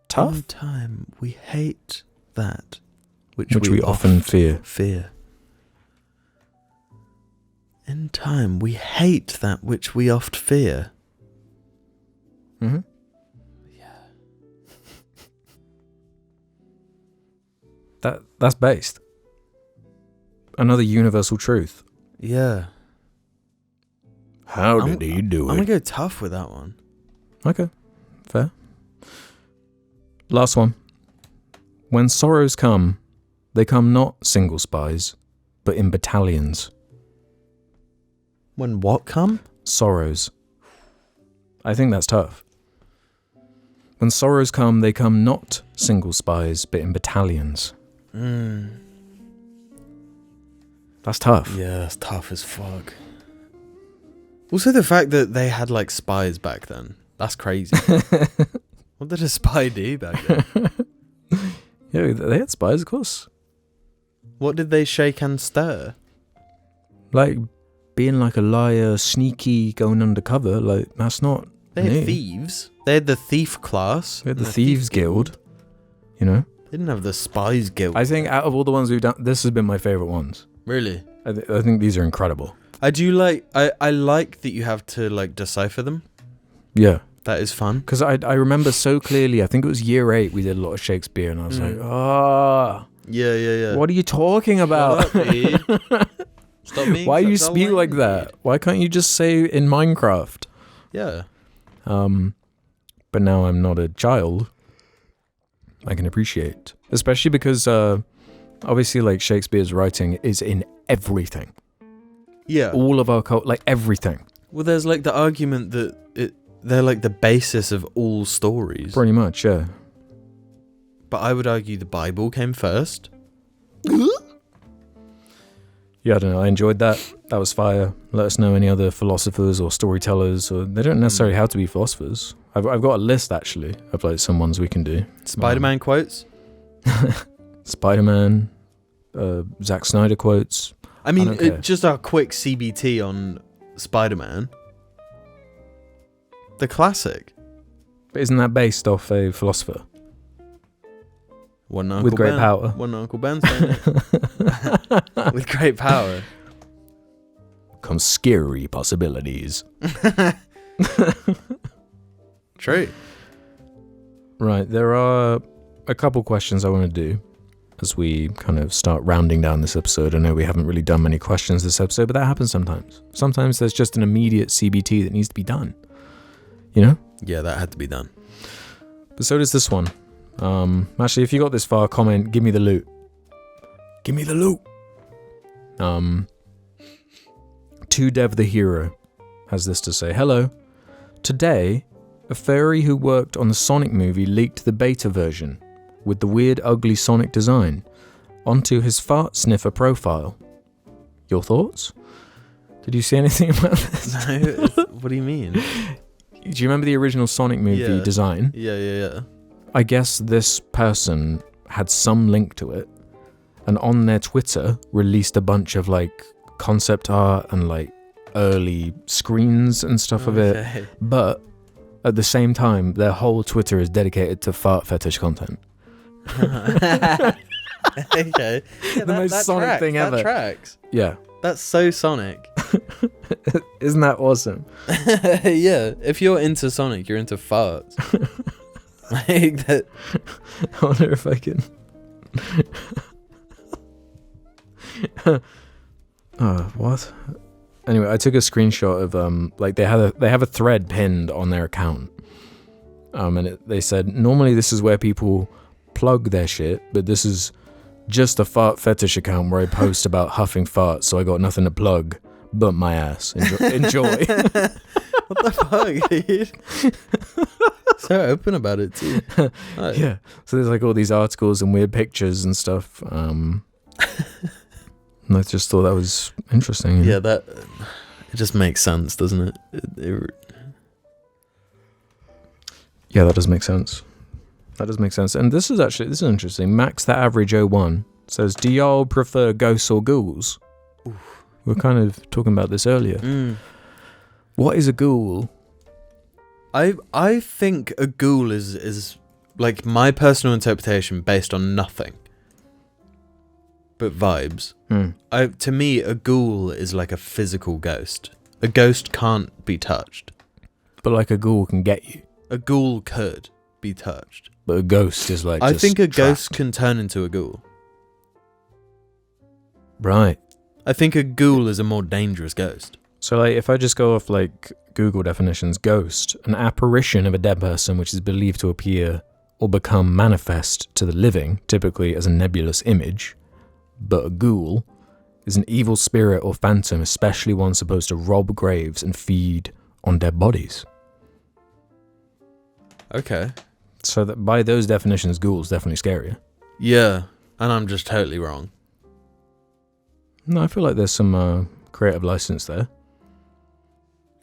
[SPEAKER 2] Tough?
[SPEAKER 1] In time, we hate that which
[SPEAKER 2] we often fear.
[SPEAKER 1] In time, we hate that which we oft fear.
[SPEAKER 2] Yeah. That's based. Another universal truth.
[SPEAKER 1] Yeah.
[SPEAKER 2] How did he do
[SPEAKER 1] I'm
[SPEAKER 2] it?
[SPEAKER 1] going to go tough with that one.
[SPEAKER 2] Okay, fair. Last one. When sorrows come, they come not single spies, but in battalions.
[SPEAKER 1] When what come?
[SPEAKER 2] Sorrows. I think that's tough. When sorrows come, they come not single spies, but in battalions. That's tough.
[SPEAKER 1] Yeah, that's tough as fuck. Also, the fact that they had like spies back then. That's crazy. What did a spy do back then?
[SPEAKER 2] Yeah, they had spies, of course.
[SPEAKER 1] What did they shake and stir?
[SPEAKER 2] Like, being like a liar, sneaky, going undercover, like, that's not
[SPEAKER 1] They had
[SPEAKER 2] new.
[SPEAKER 1] thieves. They had the thief class.
[SPEAKER 2] We had the Thieves Guild, you know?
[SPEAKER 1] They didn't have the Spies Guild.
[SPEAKER 2] I think out of all the ones we've done, this has been my favourite ones.
[SPEAKER 1] Really?
[SPEAKER 2] I think these are incredible.
[SPEAKER 1] I do like... I like that you have to, like, decipher them.
[SPEAKER 2] Yeah.
[SPEAKER 1] That is fun.
[SPEAKER 2] Because I remember so clearly, I think it was year 8, we did a lot of Shakespeare, and I was like,
[SPEAKER 1] Yeah.
[SPEAKER 2] what are you talking about?
[SPEAKER 1] Shut up, dude. Stop me.
[SPEAKER 2] Why do you speak like that? Why can't you just say in Minecraft?
[SPEAKER 1] Yeah.
[SPEAKER 2] But now I'm not a child. I can appreciate. Especially because, obviously, like, Shakespeare's writing is in everything.
[SPEAKER 1] Yeah.
[SPEAKER 2] All of our like, everything.
[SPEAKER 1] Well, there's, like, the argument that they're, like, the basis of all stories.
[SPEAKER 2] Pretty much, yeah.
[SPEAKER 1] But I would argue the Bible came first.
[SPEAKER 2] Yeah, I don't know. I enjoyed that. That was fire. Let us know any other philosophers or storytellers, or they don't necessarily have to be philosophers. I've got a list actually of like some ones we can do.
[SPEAKER 1] Spider-Man quotes.
[SPEAKER 2] Spider-Man, Zack Snyder quotes.
[SPEAKER 1] I mean, just a quick CBT on Spider-Man. The classic.
[SPEAKER 2] But isn't that based off a philosopher?
[SPEAKER 1] One Uncle
[SPEAKER 2] With great
[SPEAKER 1] Ben.
[SPEAKER 2] power.
[SPEAKER 1] One Uncle Ben saying it. With great power.
[SPEAKER 2] Comes scary possibilities.
[SPEAKER 1] True.
[SPEAKER 2] Right, there are a couple questions I want to do as we kind of start rounding down this episode. I know we haven't really done many questions this episode, but that happens sometimes. Sometimes there's just an immediate CBT that needs to be done. You know?
[SPEAKER 1] Yeah, that had to be done.
[SPEAKER 2] But so does this one. Actually, if you got this far, comment, give me the loot. Give me the loot. To Dev the Hero has this to say. Hello. Today, a furry who worked on the Sonic movie leaked the beta version with the weird, ugly Sonic design onto his fart sniffer profile. Your thoughts? Did you see anything about this?
[SPEAKER 1] No, what do you mean?
[SPEAKER 2] Do you remember the original Sonic movie design?
[SPEAKER 1] Yeah.
[SPEAKER 2] I guess this person had some link to it, and on their Twitter released a bunch of like concept art and like early screens and stuff of it. But at the same time, their whole Twitter is dedicated to fart fetish content.
[SPEAKER 1] Okay. Yeah,
[SPEAKER 2] the most Sonic
[SPEAKER 1] tracks,
[SPEAKER 2] thing ever.
[SPEAKER 1] That tracks.
[SPEAKER 2] Yeah.
[SPEAKER 1] That's so Sonic.
[SPEAKER 2] Isn't that awesome?
[SPEAKER 1] Yeah. If you're into Sonic, you're into farts. Like that.
[SPEAKER 2] I wonder if I can. What? Anyway, I took a screenshot of like they have a thread pinned on their account. And they said normally this is where people plug their shit, but this is just a fart fetish account where I post about huffing farts, so I got nothing to plug but my ass. Enjoy.
[SPEAKER 1] What the fuck, dude? So open about it too. Right.
[SPEAKER 2] Yeah. So there's like all these articles and weird pictures and stuff. And I just thought that was interesting.
[SPEAKER 1] Yeah, it just makes sense, doesn't it?
[SPEAKER 2] Yeah, that does make sense. And this is interesting. Max the Average 01 says, do y'all prefer ghosts or ghouls? Oof. We were kind of talking about this earlier. What is a ghoul?
[SPEAKER 1] I think a ghoul is like my personal interpretation based on nothing but vibes. To me, a ghoul is like a physical ghost. A ghost can't be touched.
[SPEAKER 2] But like a ghoul can get you.
[SPEAKER 1] A ghoul could be touched.
[SPEAKER 2] But a ghost is like
[SPEAKER 1] I
[SPEAKER 2] just
[SPEAKER 1] think a
[SPEAKER 2] trapped.
[SPEAKER 1] ghost can turn into a ghoul.
[SPEAKER 2] Right.
[SPEAKER 1] I think a ghoul is a more dangerous ghost.
[SPEAKER 2] So like if I just go off like Google definitions, ghost, an apparition of a dead person which is believed to appear or become manifest to the living, typically as a nebulous image. But a ghoul is an evil spirit or phantom, especially one supposed to rob graves and feed on dead bodies.
[SPEAKER 1] Okay.
[SPEAKER 2] So that by those definitions, ghouls definitely scarier.
[SPEAKER 1] Yeah, and I'm just totally wrong.
[SPEAKER 2] No, I feel like there's some creative license there.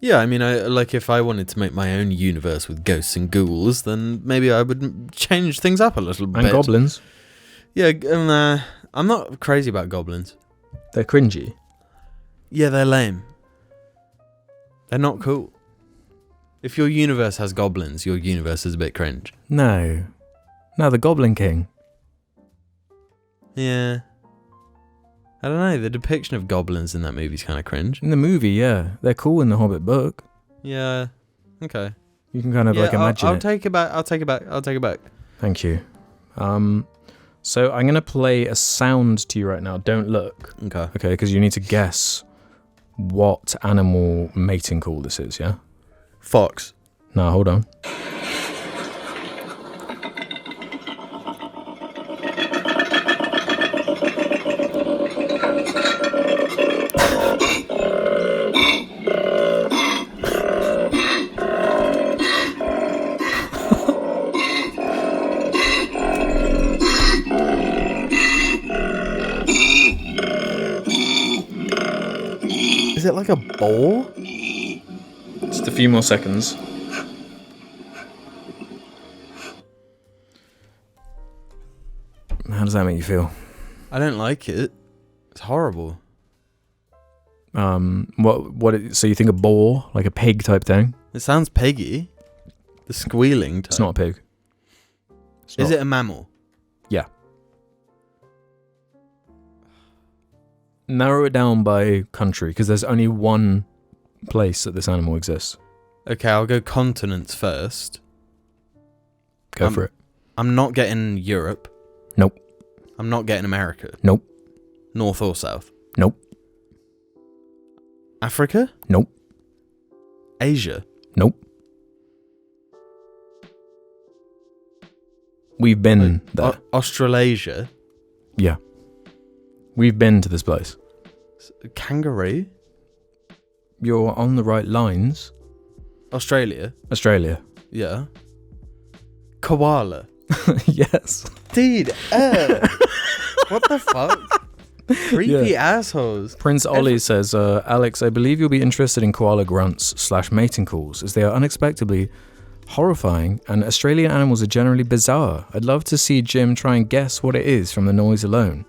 [SPEAKER 1] Yeah, I mean, if I wanted to make my own universe with ghosts and ghouls, then maybe I would change things up a little bit.
[SPEAKER 2] And goblins.
[SPEAKER 1] Yeah, and I'm not crazy about goblins.
[SPEAKER 2] They're cringy.
[SPEAKER 1] Yeah, they're lame. They're not cool. If your universe has goblins, your universe is a bit cringe.
[SPEAKER 2] No, the Goblin King.
[SPEAKER 1] Yeah. I don't know, the depiction of goblins in that movie is kind of cringe.
[SPEAKER 2] In the movie, yeah. They're cool in the Hobbit book.
[SPEAKER 1] Yeah, okay.
[SPEAKER 2] You can kind of imagine
[SPEAKER 1] I'll take it back. I'll take it back.
[SPEAKER 2] Thank you. So I'm going to play a sound to you right now. Don't look.
[SPEAKER 1] Okay.
[SPEAKER 2] Okay, because you need to guess what animal mating call this is, yeah?
[SPEAKER 1] Fox.
[SPEAKER 2] No, hold on.
[SPEAKER 1] Is it like a boar?
[SPEAKER 2] Just a few more seconds. How does that make you feel?
[SPEAKER 1] I don't like it. It's horrible.
[SPEAKER 2] So you think a boar, like a pig type thing?
[SPEAKER 1] It sounds piggy. The squealing type.
[SPEAKER 2] It's not a pig.
[SPEAKER 1] Is it a mammal?
[SPEAKER 2] Yeah. Narrow it down by country, because there's only one place that this animal exists.
[SPEAKER 1] Okay, I'll go continents first.
[SPEAKER 2] Go for it.
[SPEAKER 1] I'm not getting Europe.
[SPEAKER 2] Nope.
[SPEAKER 1] I'm not getting America.
[SPEAKER 2] Nope.
[SPEAKER 1] North or south?
[SPEAKER 2] Nope.
[SPEAKER 1] Africa?
[SPEAKER 2] Nope.
[SPEAKER 1] Asia?
[SPEAKER 2] Nope. We've been there.
[SPEAKER 1] Australasia?
[SPEAKER 2] Yeah. We've been to this place.
[SPEAKER 1] Kangaroo?
[SPEAKER 2] you're on the right lines.
[SPEAKER 1] Australia.
[SPEAKER 2] Yeah.
[SPEAKER 1] Koala.
[SPEAKER 2] Yes.
[SPEAKER 1] Dude, what the fuck? Creepy assholes.
[SPEAKER 2] Prince Ollie says, Alex, I believe you'll be interested in koala grunts / mating calls, as they are unexpectedly horrifying, and Australian animals are generally bizarre. I'd love to see Jim try and guess what it is from the noise alone.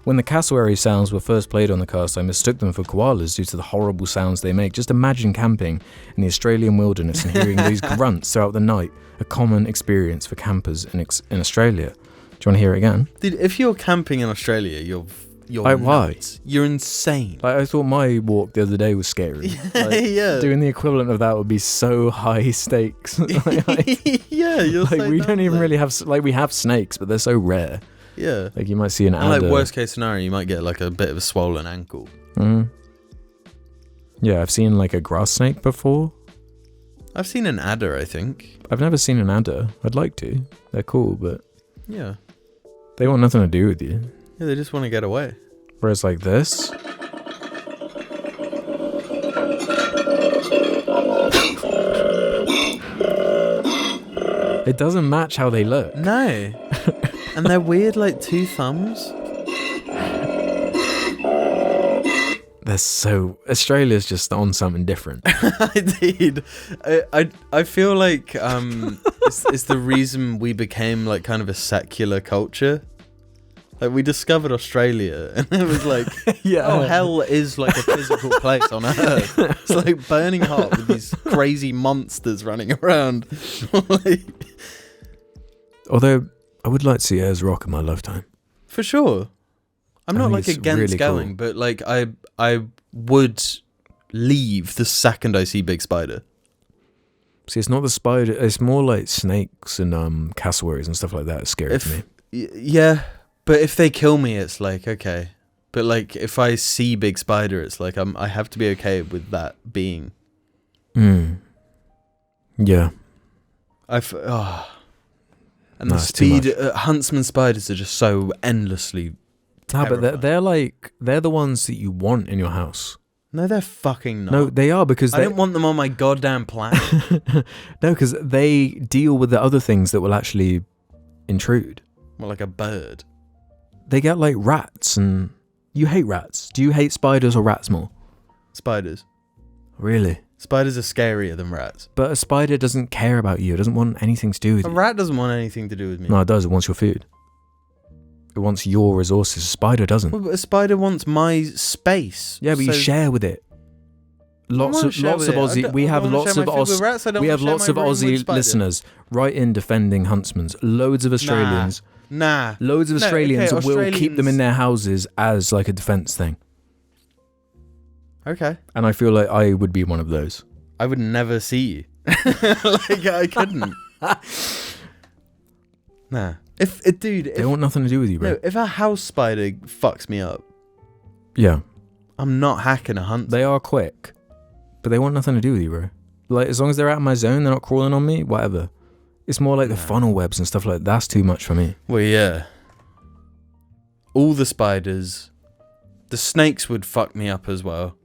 [SPEAKER 2] When the cassowary sounds were first played on the cast, I mistook them for koalas due to the horrible sounds they make. Just imagine camping in the Australian wilderness and hearing these grunts throughout the night, a common experience for campers in Australia. Do you want to hear it again?
[SPEAKER 1] Dude, if you're camping in Australia, you're
[SPEAKER 2] like,
[SPEAKER 1] nuts. Why? You're insane.
[SPEAKER 2] Like, I thought my walk the other day was scary. Like,
[SPEAKER 1] yeah.
[SPEAKER 2] Doing the equivalent of that would be so high stakes.
[SPEAKER 1] Yeah, you're
[SPEAKER 2] like,
[SPEAKER 1] so
[SPEAKER 2] we don't even really have, like, we have snakes, but they're so rare.
[SPEAKER 1] Yeah.
[SPEAKER 2] Like, you might see an adder.
[SPEAKER 1] Like, worst case scenario, you might get like a bit of a swollen ankle.
[SPEAKER 2] Mm-hmm. Yeah, I've seen like a grass snake before.
[SPEAKER 1] I've seen an adder, I think.
[SPEAKER 2] I've never seen an adder. I'd like to. They're cool, but
[SPEAKER 1] yeah,
[SPEAKER 2] they want nothing to do with you.
[SPEAKER 1] Yeah, they just want to get away.
[SPEAKER 2] Whereas like this, it doesn't match how they look.
[SPEAKER 1] No. And they're weird, like 2 thumbs.
[SPEAKER 2] They're so... Australia's just on something different.
[SPEAKER 1] Indeed. I feel like it's the reason we became like kind of a secular culture. Like, we discovered Australia and it was like,
[SPEAKER 2] yeah.
[SPEAKER 1] Oh, hell is like a physical place on Earth. It's like burning hot with these crazy monsters running around. Like,
[SPEAKER 2] although, I would like to see Ayers Rock in my lifetime.
[SPEAKER 1] for sure. I'm not like against
[SPEAKER 2] really
[SPEAKER 1] going,
[SPEAKER 2] cool.
[SPEAKER 1] but like I would leave the second I see Big Spider.
[SPEAKER 2] See, it's not the spider. It's more like snakes and cassowaries and stuff like that. It's scary to me.
[SPEAKER 1] Yeah, but if they kill me, it's like, okay. But like, if I see Big Spider, it's like I have to be okay with that being.
[SPEAKER 2] Yeah.
[SPEAKER 1] And the speed, huntsman spiders are just so endlessly terrifying.
[SPEAKER 2] But they're the ones that you want in your house.
[SPEAKER 1] No, they're fucking not.
[SPEAKER 2] No, they are, because
[SPEAKER 1] I don't want them on my goddamn planet.
[SPEAKER 2] No, because they deal with the other things that will actually intrude.
[SPEAKER 1] Well, like a bird.
[SPEAKER 2] They get like rats, and you hate rats. Do you hate spiders or rats more?
[SPEAKER 1] Spiders.
[SPEAKER 2] Really?
[SPEAKER 1] Spiders are scarier than rats.
[SPEAKER 2] But a spider doesn't care about you. It doesn't want anything to do with you.
[SPEAKER 1] A rat doesn't want anything to do with me.
[SPEAKER 2] No, it does. It wants your food. It wants your resources. A spider doesn't.
[SPEAKER 1] Well, but a spider wants my space.
[SPEAKER 2] Yeah, but you share with it. Lots of Aussie. We have lots of Aussie listeners. Write in defending huntsmans. Loads of Australians. Loads of Australians will keep them in their houses as like a defense thing.
[SPEAKER 1] Okay.
[SPEAKER 2] And I feel like I would be one of those.
[SPEAKER 1] I would never see you. Like, I couldn't. Nah.
[SPEAKER 2] They want nothing to do with you, bro.
[SPEAKER 1] No, if a house spider fucks me up,
[SPEAKER 2] yeah,
[SPEAKER 1] I'm not hacking a hunt.
[SPEAKER 2] They are quick, but they want nothing to do with you, bro. Like, as long as they're out of my zone, they're not crawling on me, whatever. It's more like the funnel webs and stuff like that. That's too much for me.
[SPEAKER 1] Well, yeah. All the spiders. The snakes would fuck me up as well.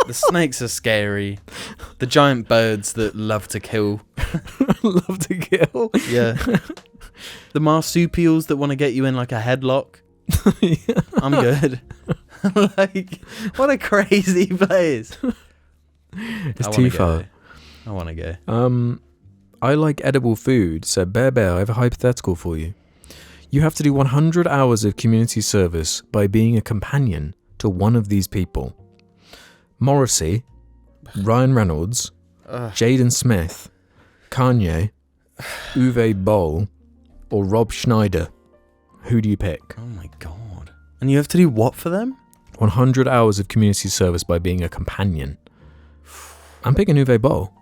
[SPEAKER 1] The snakes are scary. The giant birds that love to kill.
[SPEAKER 2] Love to kill?
[SPEAKER 1] Yeah. The marsupials that want to get you in like a headlock. Yeah. I'm good. Like, what a crazy place.
[SPEAKER 2] It's too far.
[SPEAKER 1] I want to go.
[SPEAKER 2] I like edible food, so Bear, I have a hypothetical for you. You have to do 100 hours of community service by being a companion to one of these people. Morrissey, Ryan Reynolds, Jaden Smith, Kanye, Uwe Boll, or Rob Schneider. Who do you pick?
[SPEAKER 1] Oh my god. And you have to do what for them?
[SPEAKER 2] 100 hours of community service by being a companion. I'm picking Uwe Boll.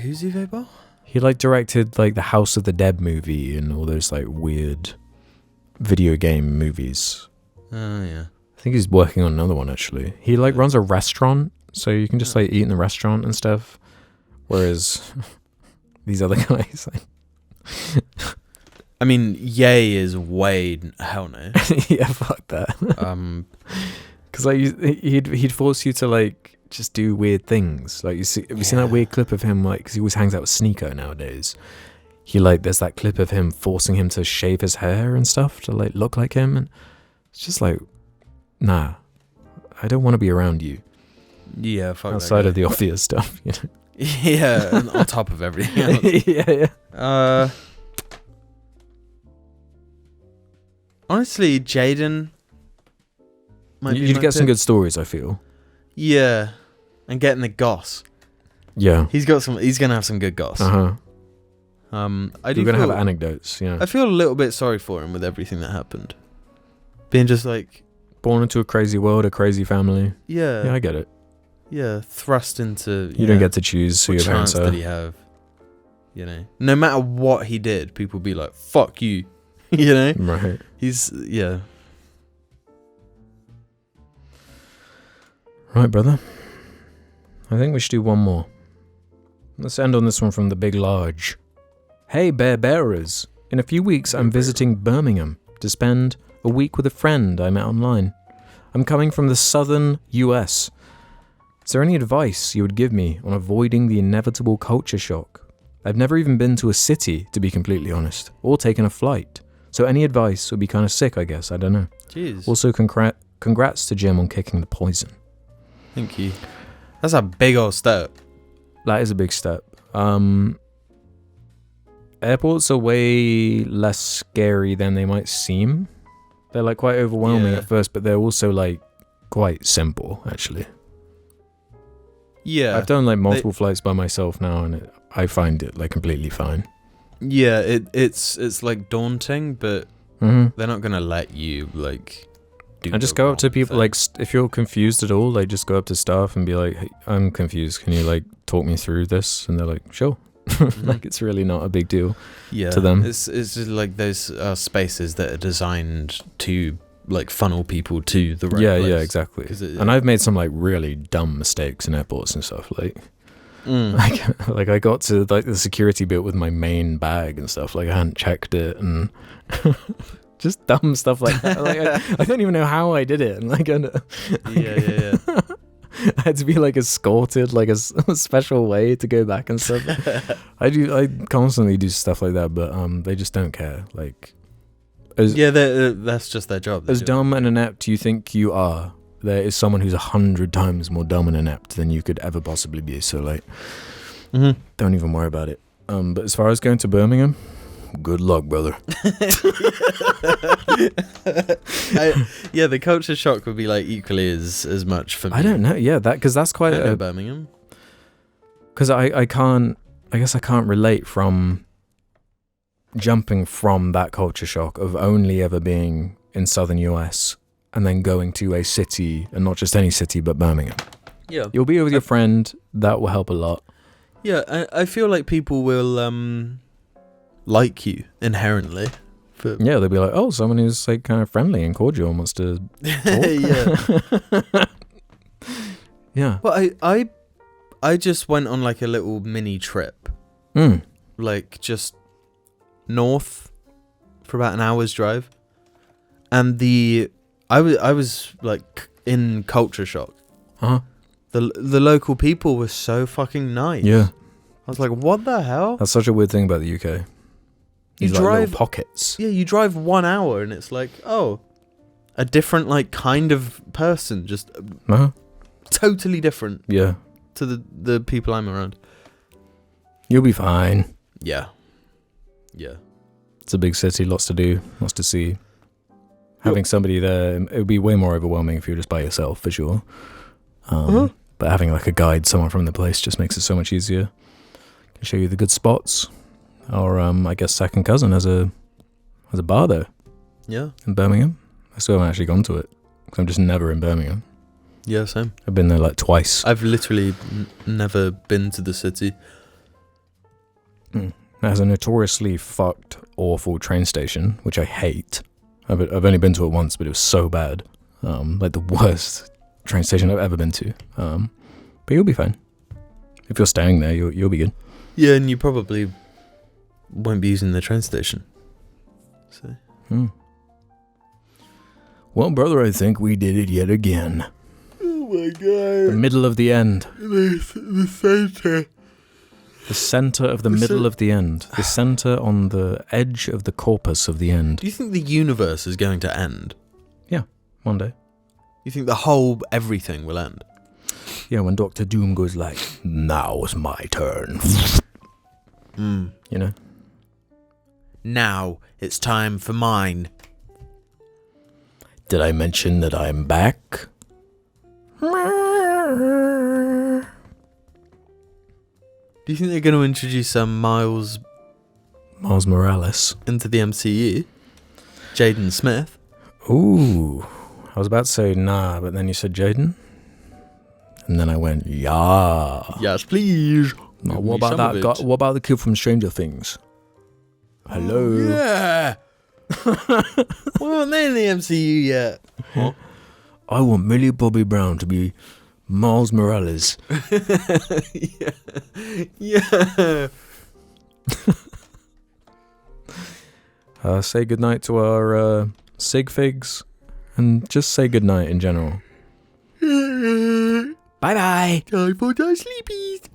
[SPEAKER 1] Who's Uwe Boll?
[SPEAKER 2] He like directed like the House of the Dead movie and all those like weird video game movies.
[SPEAKER 1] Oh yeah.
[SPEAKER 2] I think he's working on another one actually. He like runs a restaurant, so you can just like eat in the restaurant and stuff. Whereas these other guys, like,
[SPEAKER 1] I mean, Yay is way hell no.
[SPEAKER 2] Yeah, fuck that. Because like he'd force you to like just do weird things. Like, have you seen that weird clip of him, like, because he always hangs out with Sneeko nowadays. He, like, there's that clip of him forcing him to shave his hair and stuff to, like, look like him. And it's just like, nah, I don't want to be around you.
[SPEAKER 1] Yeah, fuck
[SPEAKER 2] outside of the obvious stuff, you know.
[SPEAKER 1] Yeah, and on top of everything else.
[SPEAKER 2] yeah.
[SPEAKER 1] Honestly, Jaden.
[SPEAKER 2] You'd get some good stories, I feel.
[SPEAKER 1] Yeah, and getting the goss.
[SPEAKER 2] Yeah,
[SPEAKER 1] He's gonna have some good goss.
[SPEAKER 2] You're gonna have anecdotes. Yeah,
[SPEAKER 1] I feel a little bit sorry for him with everything that happened. Being just like
[SPEAKER 2] born into a crazy world, a crazy family.
[SPEAKER 1] Yeah,
[SPEAKER 2] I get it.
[SPEAKER 1] Yeah, thrust into.
[SPEAKER 2] You don't get to choose who your parents are.
[SPEAKER 1] What chance did he have? You know, no matter what he did, people be like, "Fuck you," you know.
[SPEAKER 2] Right.
[SPEAKER 1] Yeah.
[SPEAKER 2] Right, brother. I think we should do one more. Let's end on this one from the Big Large. Hey, Bear Bearers. In a few weeks, I'm visiting Birmingham to spend a week with a friend I met online. I'm coming from the southern US. Is there any advice you would give me on avoiding the inevitable culture shock? I've never even been to a city, to be completely honest, or taken a flight. So any advice would be kind of sick, I guess. I don't know.
[SPEAKER 1] Jeez.
[SPEAKER 2] Also, congrats to Jim on kicking the poison.
[SPEAKER 1] Thank you. That's a big old step.
[SPEAKER 2] That is a big step. Airports are way less scary than they might seem. They're like quite overwhelming at first, but they're also like quite simple, actually.
[SPEAKER 1] Yeah.
[SPEAKER 2] I've done like multiple flights by myself now, and I find it like completely fine.
[SPEAKER 1] Yeah, it's like daunting, but they're not gonna let you like do.
[SPEAKER 2] I just go up to people like if you're confused at all, like just go up to staff and be like, "Hey, I'm confused. Can you like talk me through this?" And they're like, "Sure." Like it's really not a big deal.
[SPEAKER 1] Yeah,
[SPEAKER 2] to them.
[SPEAKER 1] It's just like those spaces that are designed to like funnel people to the right place.
[SPEAKER 2] Yeah, exactly. And I've made some like really dumb mistakes in airports and stuff. Like, like I got to like the security bit with my main bag and stuff. Like I hadn't checked it and just dumb stuff like that. Like I don't even know how I did it. And like,
[SPEAKER 1] yeah.
[SPEAKER 2] I had to be like escorted like a special way to go back and stuff. I constantly do stuff like that, but they just don't care. Like,
[SPEAKER 1] that's just their job.
[SPEAKER 2] As dumb and inept you think you are, there is someone who's 100 times more dumb and inept than you could ever possibly be. So like, don't even worry about it. But as far as going to Birmingham, good luck, brother.
[SPEAKER 1] The culture shock would be like equally as much for me.
[SPEAKER 2] I don't know. Yeah, because that's quite
[SPEAKER 1] Birmingham.
[SPEAKER 2] Because I guess I can't relate from jumping from that culture shock of only ever being in southern US and then going to a city, and not just any city, but Birmingham.
[SPEAKER 1] Yeah,
[SPEAKER 2] you'll be with your friend. That will help a lot.
[SPEAKER 1] Yeah, I feel like people will like you inherently.
[SPEAKER 2] Yeah, they'll be like, oh, someone who's like kind of friendly and cordial and wants to talk. Yeah.
[SPEAKER 1] Well, I just went on like a little mini trip, like just north for about an hour's drive, and I was like in culture shock. The local people were so fucking nice.
[SPEAKER 2] Yeah.
[SPEAKER 1] I was like, what the hell?
[SPEAKER 2] That's such a weird thing about the UK. You drive like pockets.
[SPEAKER 1] Yeah, you drive 1 hour and it's like, oh, a different like kind of person, just totally different.
[SPEAKER 2] Yeah.
[SPEAKER 1] To the people I'm around.
[SPEAKER 2] You'll be fine.
[SPEAKER 1] Yeah.
[SPEAKER 2] It's a big city, lots to do, lots to see. Having somebody there, it would be way more overwhelming if you were just by yourself, for sure. But having like a guide, someone from the place, just makes it so much easier. Can show you the good spots. Or I guess second cousin has a bar there.
[SPEAKER 1] Yeah.
[SPEAKER 2] In Birmingham. I still haven't actually gone to it because I'm just never in Birmingham.
[SPEAKER 1] Yeah, same.
[SPEAKER 2] I've been there like twice.
[SPEAKER 1] I've literally never been to the city.
[SPEAKER 2] It has a notoriously fucked, awful train station, which I hate. I've only been to it once, but it was so bad. Like the worst train station I've ever been to. But you'll be fine. If you're staying there, you'll be good.
[SPEAKER 1] Yeah, and you probably won't be using the train station. So.
[SPEAKER 2] Well, brother, I think we did it yet again.
[SPEAKER 1] my god.
[SPEAKER 2] The middle of the end.
[SPEAKER 1] The center.
[SPEAKER 2] The center of the middle of the end. The center on the edge of the corpus of the end.
[SPEAKER 1] Do you think the universe is going to end?
[SPEAKER 2] Yeah, one day.
[SPEAKER 1] You think the whole everything will end?
[SPEAKER 2] Yeah, when Dr. Doom goes like, now's my turn. You know?
[SPEAKER 1] Now it's time for mine.
[SPEAKER 2] Did I mention that I'm back?
[SPEAKER 1] Do you think they're going to introduce Miles
[SPEAKER 2] Morales
[SPEAKER 1] into the MCU? Jaden Smith?
[SPEAKER 2] Ooh. I was about to say nah, but then you said Jaden. And then I went, yeah.
[SPEAKER 1] Yes, please.
[SPEAKER 2] Now, what about that guy? What about the kid from Stranger Things? Hello.
[SPEAKER 1] Oh, yeah. Why aren't they in the MCU yet? Huh?
[SPEAKER 2] I want Millie Bobby Brown to be Miles Morales.
[SPEAKER 1] Yeah.
[SPEAKER 2] Say goodnight to our sig figs, and just say goodnight in general.
[SPEAKER 1] Bye bye. Time for the sleepies.